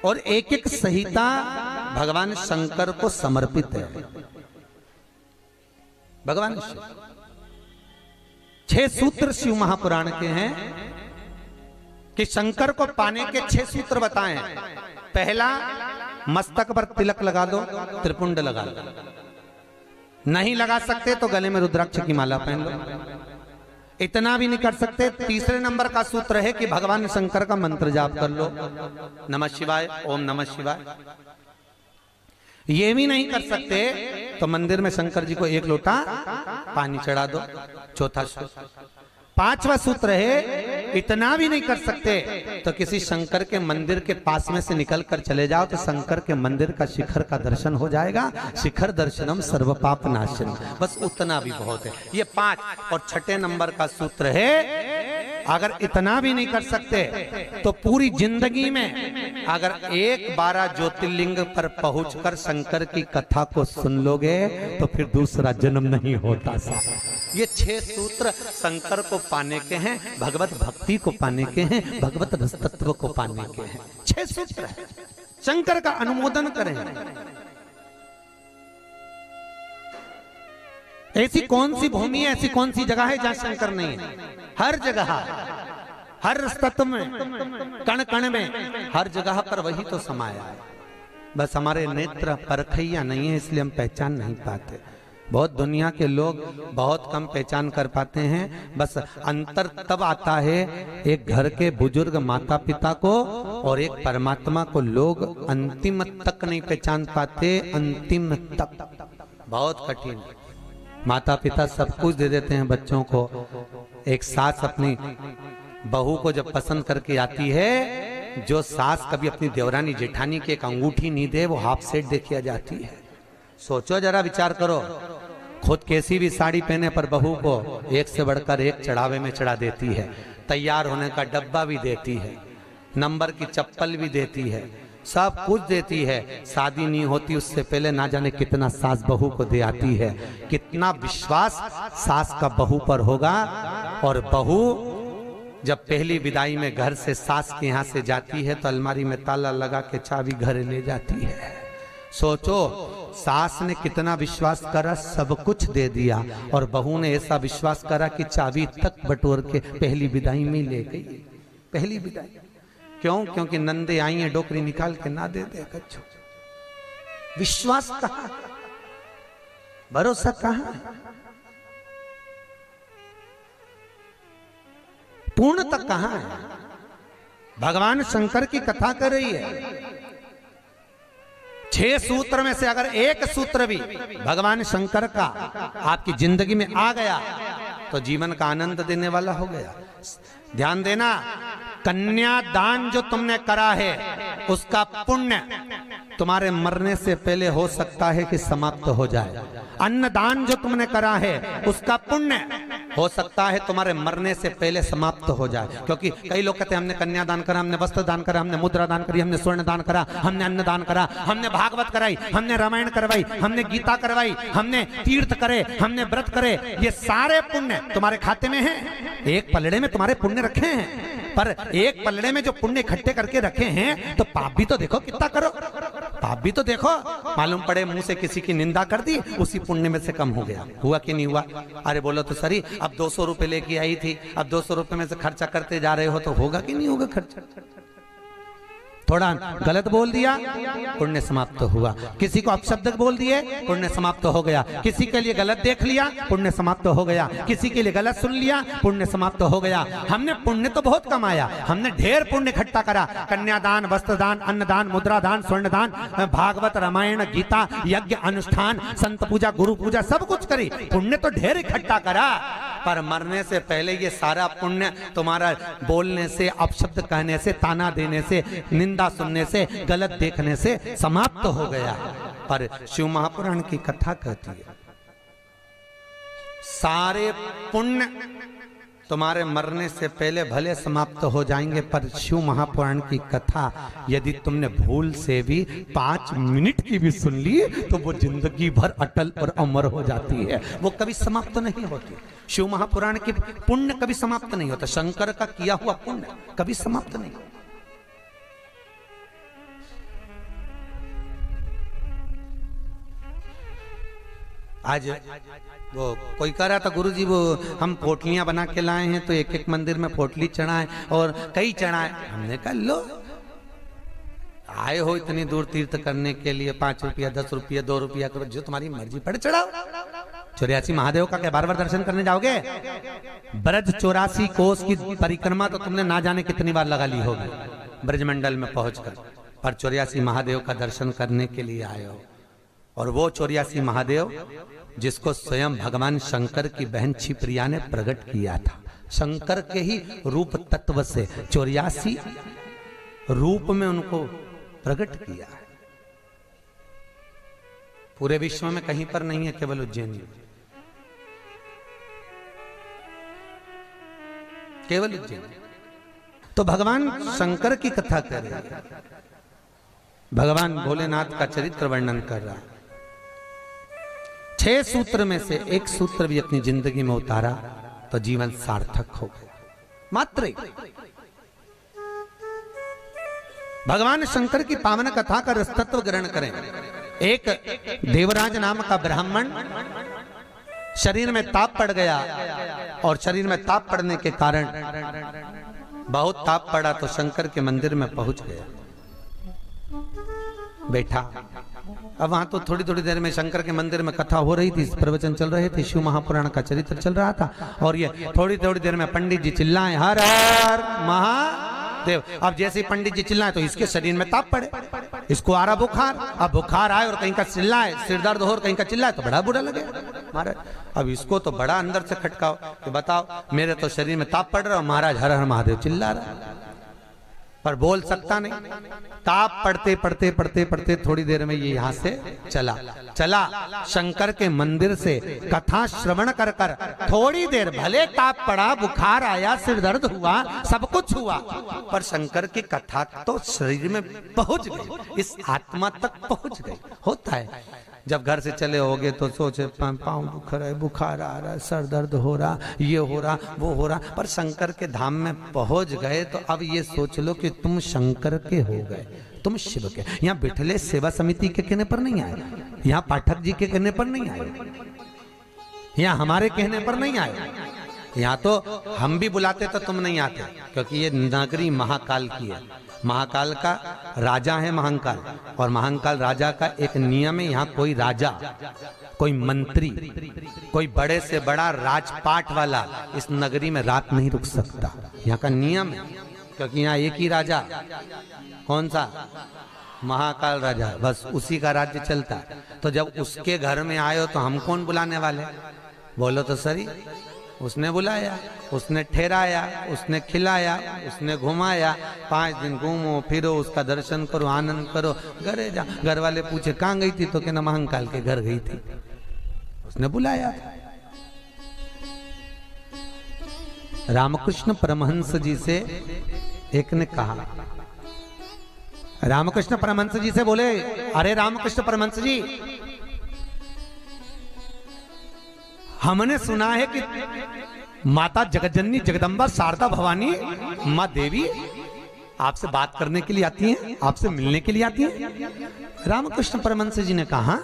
और एक एक संहिता भगवान शंकर को समर्पित है। भगवान शिव 6 सूत्र शिव महापुराण के हैं कि शंकर को पाने के 6 सूत्र बताएं। पहला, मस्तक पर तिलक लगा दो, त्रिपुंड लगा लो, नहीं लगा सकते तो गले में रुद्राक्ष की माला पहन लो। इतना भी नहीं कर सकते, तीसरे नंबर का सूत्र है कि भगवान शंकर का मंत्र जाप कर लो, नमः शिवाय, ओम नमः शिवाय। ये भी नहीं कर सकते तो मंदिर में शंकर जी को 1 लोटा पानी चढ़ा दो, चौथा सूत्र। 5वां सूत्र है, इतना भी नहीं कर सकते तो किसी शंकर के मंदिर के पास में से निकल कर चले जाओ तो शंकर के मंदिर का शिखर का दर्शन हो जाएगा। शिखर दर्शनम सर्व पाप नाशनम, बस उतना भी बहुत है। ये 5। और 6ठे नंबर का सूत्र है, अगर इतना भी नहीं कर सकते तो पूरी जिंदगी में अगर 12 ज्योतिर्लिंग पर पहुंचकर शंकर की कथा को सुन लोगे तो फिर दूसरा जन्म नहीं होता। ये 6 सूत्र शंकर को पाने के हैं, भगवत भक्ति को पाने के हैं, भगवत रस तत्व को पाने के हैं। 6 सूत्र है, शंकर का अनुमोदन करें। ऐसी कौन सी भूमि है, ऐसी कौन सी जगह है जहां शंकर नहीं है? हर जगह, हर तत्व में, कण कण में, हर जगह पर वही तो समाया है। बस हमारे नेत्र परखैया नहीं है, इसलिए हम पहचान नहीं पाते। बहुत दुनिया के लोग बहुत कम पहचान कर पाते हैं। बस अंतर तब आता है एक घर के बुजुर्ग माता पिता को और एक परमात्मा को लोग अंतिम तक नहीं पहचान पाते। अंतिम तक बहुत कठिन। माता पिता सब कुछ दे देते हैं बच्चों को। एक सास अपनी बहू को जब पसंद करके आती है, जो सास कभी अपनी देवरानी जेठानी की एक अंगूठी नहीं दे, वो हाफ सेट दे के आ जाती है। सोचो जरा, विचार करो। खुद कैसी भी साड़ी पहने पर बहू को एक से बढ़कर एक चढ़ावे में चढ़ा देती है। तैयार होने का डब्बा भी देती है, नंबर की चप्पल भी देती है, सब कुछ देती है। शादी नहीं होती उससे पहले ना जाने कितना सास बहू को दे आती है। कितना विश्वास सास का बहू पर होगा। और बहू जब पहली विदाई में घर से सास के यहाँ से जाती है तो अलमारी में ताला लगा के चाबी घर ले जाती है। सोचो, सास ने कितना विश्वास करा, सब कुछ दे दिया, और बहू ने ऐसा विश्वास करा कि चाबी तक बटोर के पहली विदाई में ले गई। पहली विदाई क्यों? क्योंकि नंदे आई हैं, डोकरी निकाल के ना दे दे कच्छो। विश्वास कहाँ, भरोसा कहाँ, पूर्णता कहाँ है? भगवान शंकर की कथा कर रही है। 6 सूत्र में से अगर एक सूत्र भी भगवान शंकर का आपकी जिंदगी में आ गया तो जीवन का आनंद देने वाला हो गया। ध्यान देना, कन्यादान जो तुमने करा है उसका पुण्य तुम्हारे मरने से पहले हो सकता है कि समाप्त हो जाए। अन्नदान जो तुमने करा है उसका पुण्य हो सकता है तुम्हारे मरने से पहले समाप्त हो जाए। क्योंकि कई लोग कहते हैं हमने कन्यादान करा, हमने वस्त्र दान करा, हमने मुद्रा दान करी, हमने स्वर्ण दान करा, हमने अन्न दान करा, हमने भागवत कराई, हमने रामायण करवाई, हमने गीता करवाई, हमने तीर्थ करे, हमने व्रत करे। ये सारे पुण्य तुम्हारे खाते में हैं। एक पलड़े में तुम्हारे पुण्य रखे हैं, पर एक पलड़े में जो पुण्य इकट्ठे करके रखे हैं तो पाप भी तो देखो कितना करो। पाप भी तो देखो, मालूम पड़े मुंह से किसी की निंदा कर दी, उसी पुण्य में से कम हो गया। हुआ कि नहीं हुआ? अरे बोलो तो सही, अब 200 रुपए लेके आई थी, अब 200 रुपए में से खर्चा करते जा रहे हो तो होगा कि नहीं होगा खर्चा? थोड़ा गलत बोल दिया, पुण्य समाप्त तो हुआ। किसी को अपशब्द बोल दिए, पुण्य समाप्त तो हो गया। किसी के लिए गलत देख लिया, पुण्य समाप्त तो हो गया। किसी के लिए गलत सुन लिया, पुण्य समाप्त तो हो गया। हमने पुण्य तो बहुत कमाया, हमने ढेर पुण्य इकट्ठा करा। कन्यादान, वस्त्रदान, अन्नदान, मुद्रादान, स्वर्णदान, भागवत, रामायण, गीता, यज्ञ, अनुष्ठान, संत पूजा, गुरु पूजा, सब कुछ करी, पुण्य तो ढेर इकट्ठा करा। पर मरने से पहले ये सारा पुण्य तुम्हारा बोलने से, अपशब्द कहने से, ताना देने से, निंदा सुनने से, गलत देखने से समाप्त हो गया। पर शिव महापुराण की कथा कहती है सारे पुण्य तुम्हारे मरने से पहले भले समाप्त हो जाएंगे, पर शिव महापुराण की कथा यदि तुमने भूल से भी 5 मिनट की भी सुन ली तो वो जिंदगी भर अटल और अमर हो जाती है, वो कभी समाप्त नहीं होती। शिव महापुराण की पुण्य कभी समाप्त नहीं होता, शंकर का किया हुआ पुण्य कभी समाप्त नहीं होता। आज वो कोई कह रहा था, गुरुजी वो हम पोटलियां बना के लाए हैं तो एक एक मंदिर में पोटली चढ़ाएं और कई चढ़ाएं। हमने कहा लो, आए हो इतनी दूर तीर्थ करने के लिए, 5 रुपया 10 रुपया 2 रुपया करो, जो तुम्हारी मर्जी पड़े चढ़ाओ। 84 महादेव का क्या बार-बार दर्शन करने जाओगे? ब्रज 84 कोस की परिक्रमा तो तुमने ना जाने कितनी बार लगा ली होगी ब्रजमंडल में पहुंचकर, पर 84 महादेव का दर्शन करने के लिए आए हो। और वो 84 महादेव जिसको स्वयं भगवान शंकर की बहन छिप्रिया ने प्रकट किया था, शंकर के ही रूप तत्व से 84 रूप में उनको प्रकट किया है। पूरे विश्व में कहीं पर नहीं है, केवल उज्जैन में, केवल उज्जैन। तो भगवान शंकर की कथा कर रहे हैं, भगवान भोलेनाथ का चरित्र वर्णन कर रहा है। 6 सूत्र में से एक सूत्र भी अपनी जिंदगी में उतारा तो जीवन सार्थक हो गया। मात्र भगवान शंकर की पावन कथा का रसतत्व ग्रहण करें। एक देवराज नाम का ब्राह्मण शरीर में ताप पड़ गया, और शरीर में ताप पड़ने के कारण बहुत ताप पड़ा तो शंकर के मंदिर में पहुंच गया, बैठा। अब वहां तो थोड़ी थोड़ी देर में शंकर के मंदिर में कथा हो रही थी, प्रवचन चल रहे थे, शिव महापुराण का चरित्र चल रहा था, और ये थोड़ी थोड़ी देर में पंडित जी चिल्लाए हर हर महादेव। अब जैसे ही पंडित जी चिल्लाए तो इसके शरीर में ताप पड़े, इसको आ रहा बुखार। अब बुखार आए और कहीं का चिल्लाए, सिर दर्द हो और कहीं का चिल्लाए तो बड़ा बुरा लगे महाराज। अब इसको तो बड़ा अंदर से खटकाओ कि बताओ मेरे तो शरीर में ताप पड़ रहा है, महाराज हर हर महादेव चिल्ला रहा, पर बोल सकता नहीं। ताप पढ़ते पढ़ते पढ़ते पढ़ते थोड़ी देर में ये यहां से चला शंकर के मंदिर से कथा श्रवण कर कर थोड़ी देर, भले ताप पड़ा, बुखार आया, सिर दर्द हुआ, सब कुछ हुआ, पर शंकर की कथा तो शरीर में पहुंच गई, इस आत्मा तक पहुंच गई। होता है जब घर से चले होगे तो सोचे पाँव दुख रहा है, बुखार आ रहा है, सर दर्द हो रहा, ये हो रहा, वो हो रहा, पर शंकर के धाम में पहुंच गए तो अब ये सोच लो कि तुम शंकर के हो गए, तुम शिव के। यहाँ बिठले सेवा समिति के कहने पर नहीं आए, यहाँ पाठक जी के कहने पर नहीं आए, यहाँ हमारे कहने पर नहीं आए, यहाँ तो हम भी बुलाते तो तुम नहीं आते, क्योंकि ये नगरी महाकाल की है। महाकाल का राजा है महाकाल, और महाकाल राजा का एक नियम है, यहाँ कोई राजा, कोई मंत्री, कोई बड़े से बड़ा राजपाट वाला इस नगरी में रात नहीं रुक सकता, यहाँ का नियम है। क्योंकि यहाँ एक ही राजा, कौन सा? महाकाल राजा, बस उसी का राज्य चलता है। तो जब उसके घर में आए हो तो हम कौन बुलाने वाले? बोलो तो सही। उसने बुलाया, उसने ठहराया, उसने खिलाया, उसने घुमाया, 5 दिन घूमो फिरो, उसका दर्शन करो, आनंद करो, घरे जा। घर वाले पूछे कहाँ गई थी तो कहना महाकाल के घर गई थी, उसने बुलाया। रामकृष्ण परमहंस जी से एक ने कहा, रामकृष्ण परमहंस जी से बोले, अरे रामकृष्ण परमहंस जी, हमने सुना है कि माता जगज्जननी जगदम्बा शारदा भवानी माँ देवी आपसे बात करने के लिए आती हैं, आपसे मिलने के लिए आती हैं। रामकृष्ण परमहंस जी ने कहा,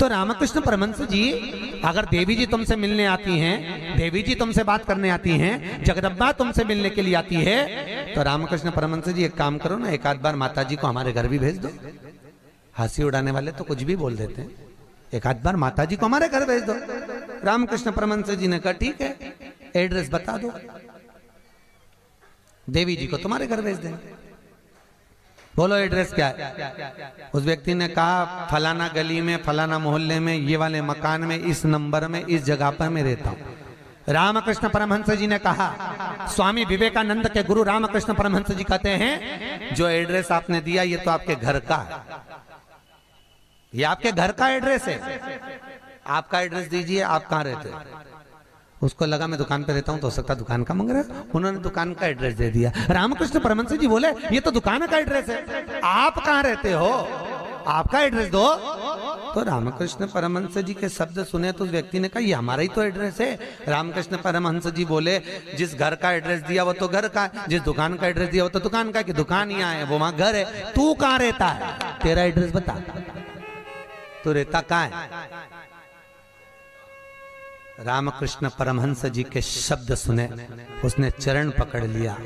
तो रामकृष्ण परमहंस जी, अगर देवी जी तुमसे मिलने आती हैं, देवी जी तुमसे बात करने आती हैं, जगदम्बा तुमसे मिलने के लिए आती है, तो रामकृष्ण परमहंस जी एक काम करो ना, एक आध बार माता जी को हमारे घर भी भेज दो। हंसी उड़ाने वाले तो कुछ भी बोल देते हैं, एक आध बार माता जी को हमारे घर भेज दो। रामकृष्ण परमहंस जी ने कहा ठीक है, एड्रेस बता दो, देवी जी को तुम्हारे घर भेज देंगे। बोलो एड्रेस क्या है? उस व्यक्ति ने कहा फलाना गली में, फलाना मोहल्ले में, ये वाले मकान में, इस नंबर में, इस जगह पर मैं रहता हूं। रामकृष्ण परमहंस जी ने कहा, स्वामी विवेकानंद के गुरु रामकृष्ण परमहंस जी कहते हैं, जो एड्रेस आपने दिया ये तो आपके घर का है, ये आपके घर का एड्रेस है, आपका एड्रेस दीजिए, आप कहाँ रहते हैं। उसको लगा मैं दुकान पे रहता हूं, तो हो सकता दुकान का मांग रहा है, उन्होंने दुकान का एड्रेस दे दिया। रामकृष्ण परमहंस जी बोले ये तो दुकान का एड्रेस है, आप कहाँ रहते हो, आपका एड्रेस दो। तो रामकृष्ण परमहंस जी के शब्द सुने तो उस व्यक्ति ने कहा ये हमारा ही तो एड्रेस है। रामकृष्ण परमहंस जी बोले जिस घर का एड्रेस दिया वो तो घर का है, जिस दुकान का एड्रेस दिया वो तो दुकान का, कि दुकान यहाँ है वो वहां घर है, तू कहाँ रहता है, तेरा एड्रेस बता, तू रहता कहाँ है। रामकृष्ण परमहंस जी के शब्द सुने, उसने चरण पकड़ लिया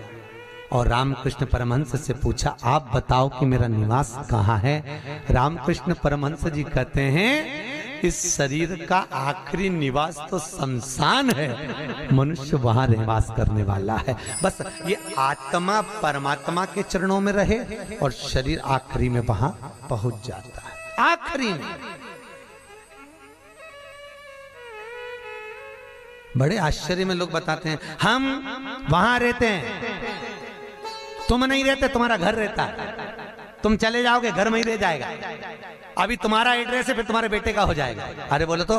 और रामकृष्ण परमहंस से पूछा आप बताओ कि मेरा निवास कहाँ है। रामकृष्ण परमहंस जी कहते हैं इस शरीर का आखिरी निवास तो शमशान है, मनुष्य वहां निवास करने वाला है। बस ये आत्मा परमात्मा के चरणों में रहे और शरीर आखिरी में वहां पहुंच जाता है, आखिरी में। बड़े आश्चर्य में लोग बताते हैं हम वहां रहते हैं, तुम नहीं रहते, तुम्हारा घर रहता है, तुम चले जाओगे घर में ही रह जाएगा, अभी तुम्हारा एड्रेस है फिर तुम्हारे बेटे का हो जाएगा। अरे बोलो तो,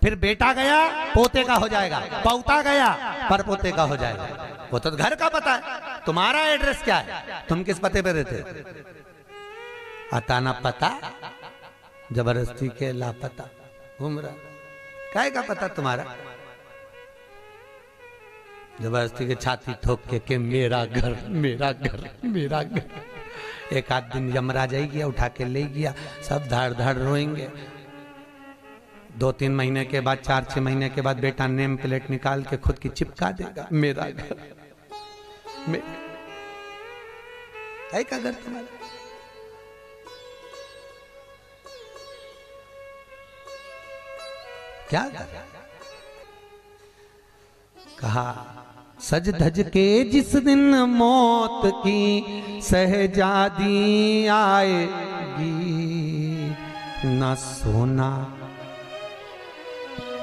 फिर बेटा गया पोते का हो जाएगा, पौता गया पर पोते का हो जाएगा, वो तो घर का पता है, तुम्हारा एड्रेस क्या है, तुम किस पते पे रहते। अताना पता जबरदस्ती के लापता घूम रहा, काय का पता तुम्हारा, जबरदस्ती के छाती ठोक के मेरा घर मेरा घर मेरा घर। एक आध दिन यमराज आई गया, उठा के ले गया, सब धाड़ धाड़ रोएंगे। 2-3 महीने के बाद, 4-6 महीने के बाद बेटा नेम प्लेट निकाल के खुद की चिपका देगा, मेरा घर काय का घर तुम्हारा। क्या कहा, सज धज के जिस दिन मौत की सहजादी आएगी, न सोना।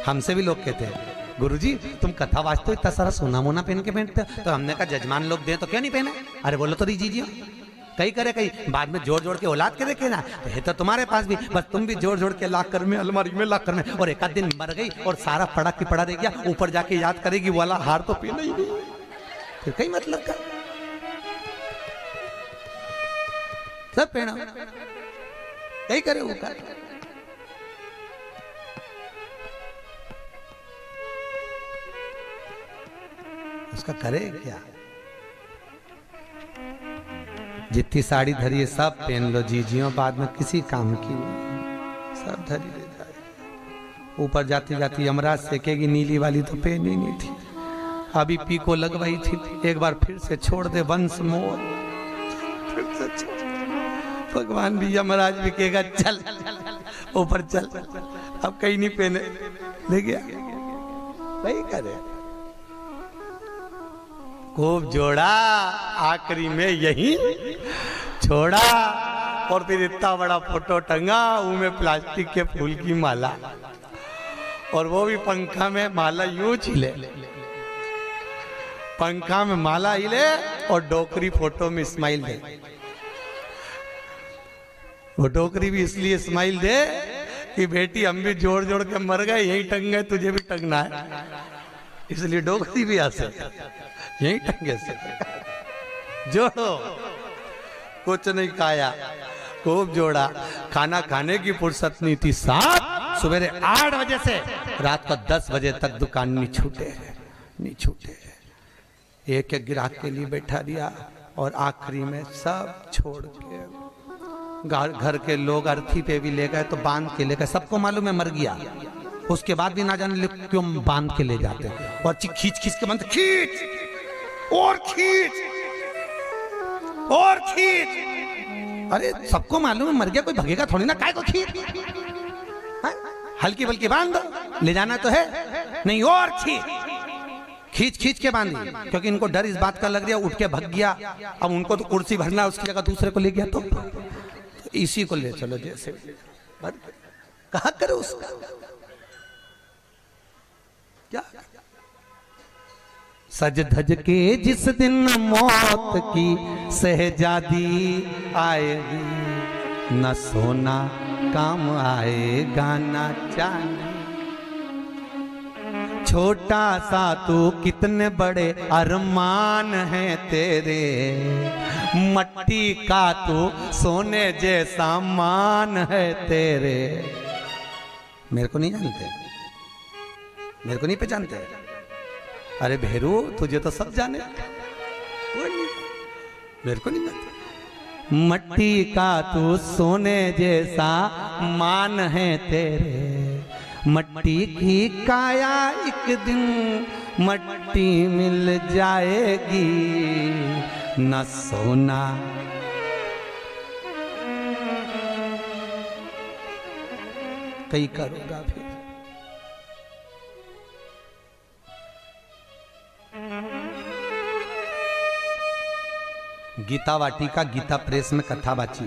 हमसे भी लोग कहते हैं गुरुजी तुम कथा वाचते हो इतना सारा सोना मोना पहन के पहनते हो, तो हमने कहा जजमान लोग दे तो क्यों नहीं पहने। अरे बोलो तो दीजिए, कई करे कई बाद में जोड़ जोड़ के औलाद के देखे ना, तो है तो तुम्हारे पास भी, बस तुम भी जोड़ जोड़ के लाकर में अलमारी में लाकर में, और एक आध दिन मर गई और सारा पड़ा की पड़ा रह गया, ऊपर जाके याद करेगी वाला हार तो पहना ही नहीं, फिर कई मतलब का सब पहना कई करे वो कर। उसका करे क्या, जितनी साड़ी धरी है सब पहन लो जीजियों, बाद में किसी काम की नहीं, सब धरी ले जाए। ऊपर जाती जाती यमराज सेकेगी, नीली वाली तो पहनी नहीं थी, अभी पीको लगवाई थी, एक बार फिर से छोड़ दे वंश मोर, फिर से छोड़। भगवान भी यमराज भी कहेगा चल ऊपर चल, अब कहीं नहीं पहने, ले गया वही करे। खूब जोड़ा, आखिरी में यही छोड़ा, और फिर इतना बड़ा फोटो टंगा, उनमें प्लास्टिक के फूल की माला, और वो भी पंखा में माला यूं हिले, पंखा में माला हिले और डोकरी फोटो में स्माइल दे। वो डोकरी भी इसलिए स्माइल दे कि बेटी हम भी जोड़ जोड़ के मर गए, यही टंग गए, तुझे भी टंगना है, इसलिए डोकरी भी हंसे, यही टंगे से जोड़ो। कुछ नहीं खाया, खूब जोड़ा, खाना खाने की फुर्सत नहीं थी, साथ सवेरे 8 बजे से रात को 10 बजे तक दुकान नहीं छूटे, नहीं छूटे। एक एक ग्राहक के लिए बैठा दिया और आखिरी में सब छोड़ के घर के लोग अर्थी पे भी ले गए तो बांध के ले गए, सबको मालूम है मर गया, उसके बाद भी ना जाने क्यों बांध के ले जाते और खींच खींच के बांध, खींच और खींच और खींच। अरे सबको मालूम है मर गया, कोई भगेगा थोड़ी ना, काय को खींच, हल्की बल्कि बांध दो, ले जाना तो है नहीं, और खींच खींच के बांधी, क्योंकि इनको डर इस बात का लग रहा, उठ के भग गया, अब उनको तो कुर्सी भरना, उसकी जगह दूसरे को ले गया तो इसी को ले चलो, जैसे कहा करो उसका क्या। सज धज के जिस दिन मौत की शहजादी आएगी, न सोना काम आएगा न चांदी। छोटा सा तू कितने बड़े अरमान हैं तेरे, मट्टी का तू सोने जैसा मान है तेरे। मेरे को नहीं जानते, मेरे को नहीं पहचानते? अरे भेरू तुझे तो सब जाने, कोई नहीं, मेरे को नहीं जानते। मट्टी का तू सोने जैसा मान है तेरे, मट्टी की काया एक दिन मट्टी मिल जाएगी, न सोना कई करोगा फिर। गीता वाटिका गीता प्रेस में कथा बाची,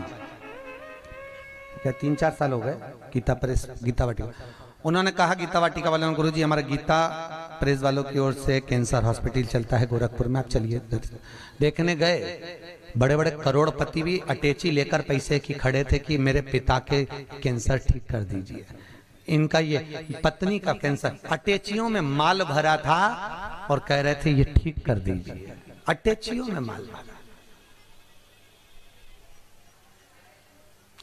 क्या 3-4 साल हो गए गीता प्रेस गीता वाटिका। उन्होंने कहा गीता वाटिका वालों, गुरु जी हमारा गीता प्रेस वालों की ओर से कैंसर हॉस्पिटल चलता है गोरखपुर में, आप चलिए। देखने गए, बड़े बड़े करोड़पति भी अटैची लेकर पैसे की खड़े थे कि मेरे पिता के कैंसर ठीक कर दीजिए। इनका ये पत्नी का कैंसर, अटैचियों में माल भरा था और कह रहे थे ये ठीक कर दीजिए, अटैचियों में माल भरा।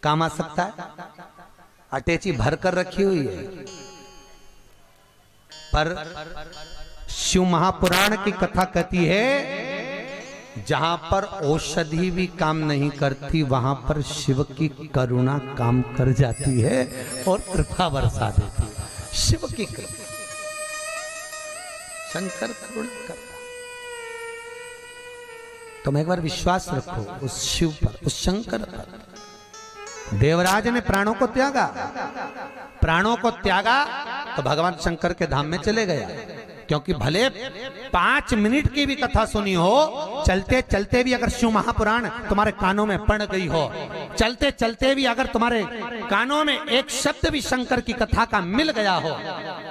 काम आ सकता है, अटैची भर कर रखी हुई है, पर शिव महापुराण की कथा कहती है जहां पर औषधि भी काम नहीं करती वहां पर शिव की करुणा काम कर जाती है और कृपा बरसा देती है। शिव की कृपा, शंकर करुणा करता। तुम एक बार विश्वास रखो उस शिव पर, उस शंकर पर। देवराज ने प्राणों को त्यागा, प्राणों को त्यागा तो भगवान शंकर के धाम में चले गया, क्योंकि भले 5 मिनट की भी कथा सुनी हो, चलते चलते भी अगर शिव महापुराण तुम्हारे कानों में पड़ गई हो, चलते चलते भी अगर तुम्हारे कानों में एक शब्द भी शंकर की कथा का मिल गया हो,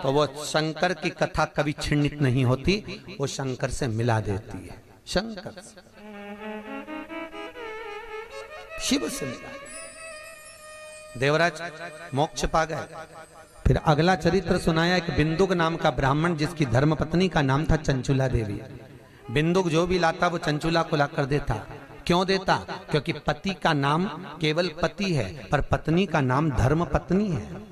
तो वो शंकर की कथा कभी छिन्नित नहीं होती, वो शंकर से मिला देती है। शंकर शिव से मिला, देवराज मोक्ष पा गए। फिर अगला चरित्र सुनाया, एक बिंदुक नाम का ब्राह्मण जिसकी धर्मपत्नी का नाम था चंचुला देवी। बिंदुक जो भी लाता वो चंचुला को ला कर देता। क्यों देता? क्योंकि पति का नाम केवल पति है, पर पत्नी का नाम धर्म पत्नी है।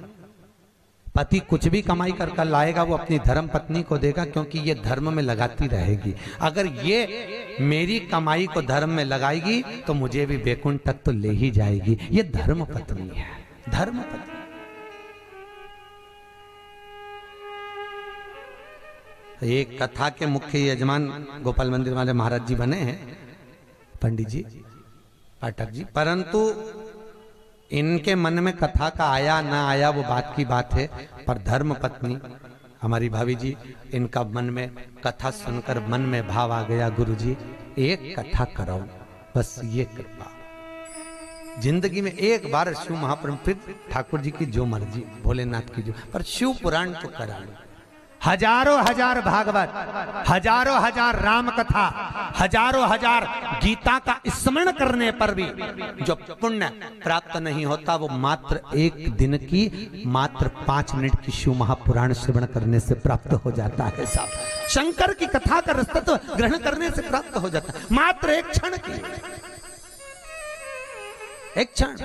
पति कुछ भी कमाई कर लाएगा वो अपनी धर्म पत्नी को देगा, क्योंकि ये धर्म में लगाती रहेगी। अगर ये मेरी कमाई को धर्म में लगाएगी तो मुझे भी बैकुंठ तक तो ले ही जाएगी। ये धर्म पत्नी है, धर्म पत्नी। एक कथा के मुख्य यजमान गोपाल मंदिर वाले महाराज जी बने हैं, पंडित जी पाठक जी, परंतु इनके मन में कथा का आया ना आया वो बात की बात है, पर धर्म पत्नी हमारी भाभी जी, इनका मन में कथा सुनकर मन में भाव आ गया, गुरु जी एक कथा कराओ, बस ये कृपा। जिंदगी में एक बार शिव महापुराण, फिर ठाकुर जी की जो मर्जी, भोलेनाथ की जो, पर शिव पुराण तो करा लो। हजारों हजार भागवत, हजारों हजार राम कथा, हजारों हजार गीता का स्मरण करने पर भी जो पुण्य प्राप्त नहीं होता, वो मात्र एक दिन की, मात्र 5 मिनट की शिव महापुराण श्रवण करने से प्राप्त हो जाता है साहब। शंकर की कथा का रसतत्व ग्रहण करने से प्राप्त हो जाता है, मात्र एक क्षण की, एक क्षण।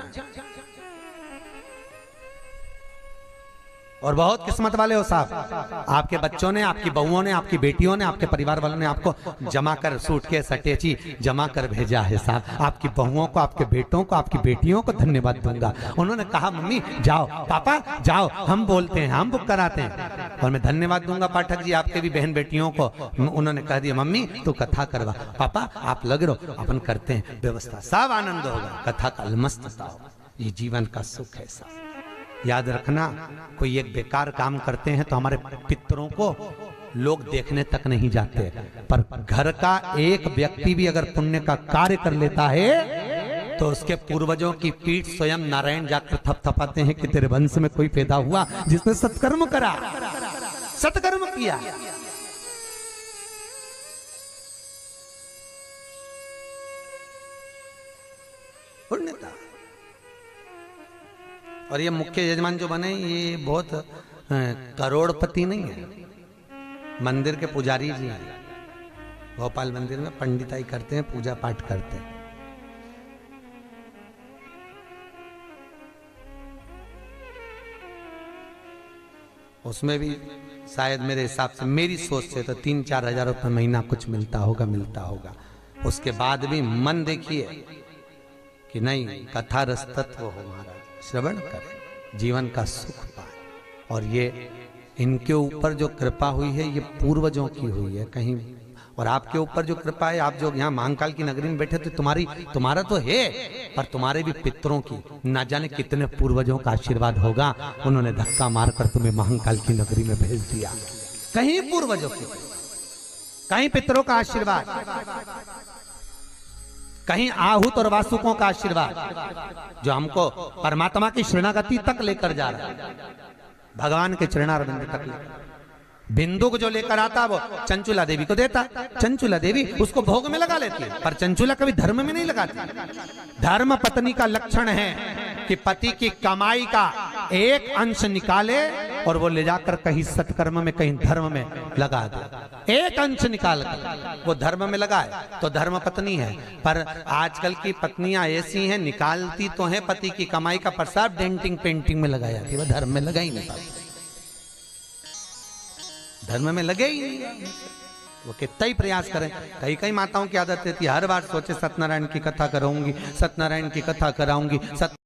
और बहुत किस्मत वाले हो साहब, आपके बच्चों ने, आपकी बहुओं ने, आपकी बेटियों ने, आपके परिवार वालों ने आपको जमा कर सूटकेस अटैची जमा कर भेजा है साहब। आपकी बहुओं को, आपके बेटों को, आपकी बेटियों को धन्यवाद दूंगा। उन्होंने कहा मम्मी जाओ, पापा जाओ, हम बोलते हैं, हम बुक कराते हैं। और मैं धन्यवाद दूंगा पाठक जी आपके भी बहन बेटियों को। उन्होंने कह दिया मम्मी तू कथा करवा, पापा आप लग रहो, अपन करते हैं व्यवस्था, सब आनंद होगा, कथा का अलमस्त होगा। ये जीवन का सुख है साहब। याद रखना, कोई एक बेकार काम करते हैं तो हमारे पितरों को लोग देखने तक नहीं जाते, पर घर का एक व्यक्ति भी अगर पुण्य का कार्य कर लेता है तो उसके पूर्वजों की पीठ स्वयं नारायण जाकर थपथपाते हैं कि तेरे वंश में कोई पैदा हुआ जिसने सत्कर्म करा, सत्कर्म किया। पुण्यता। और ये मुख्य यजमान जो बने ये बहुत करोड़पति नहीं है, मंदिर के पुजारी जी हैं, भोपाल मंदिर में पंडिताई करते हैं, पूजा पाठ करते हैं। उसमें भी शायद मेरे हिसाब से, मेरी सोच से तो 3-4 हजार रुपये महीना कुछ मिलता होगा। उसके बाद भी मन देखिए कि नहीं, कथा रस तत्व हो महाराज, श्रवण करें, जीवन का सुख पाए। और ये इनके ऊपर जो कृपा हुई है ये पूर्वजों की हुई है कहीं, और आपके ऊपर जो कृपा है, आप जो यहाँ महाकाल की नगरी में बैठे तो तुम्हारा तो है, पर तुम्हारे भी पितरों की ना जाने कितने पूर्वजों का आशीर्वाद होगा। उन्होंने धक्का मारकर तुम्हें महाकाल की नगरी में भेज दिया। कहीं पूर्वजों की, कहीं पितरों का आशीर्वाद, कहीं आहूत और वासुकों का आशीर्वाद जो हमको परमात्मा की शरणागति तक लेकर जा रहा है, भगवान के चरणारविंद तक लेकर। बिंदु को जो लेकर आता वो चंचुला देवी को देता, चंचुला देवी उसको भोग में लगा लेती है, पर चंचुला कभी धर्म में नहीं लगाती। धर्म पत्नी का लक्षण है कि पति की कमाई का एक अंश निकाले और वो ले जाकर कहीं सत्कर्म में, कहीं धर्म में लगा दे। एक अंश निकाल कर वो धर्म में लगाए तो धर्म पत्नी है। पर आजकल की पत्नियां ऐसी हैं, निकालती तो हैं पति की कमाई का, पर सब डेंटिंग पेंटिंग में लगाया, वो धर्म में लगा ही नहीं पाती, धर्म में लगे ही नहीं। वो कितना ही प्रयास करें। कई माताओं की आदत रहती है हर बार सोचे सत्यनारायण की कथा कराऊंगी, सत्यनारायण की कथा कराऊंगी,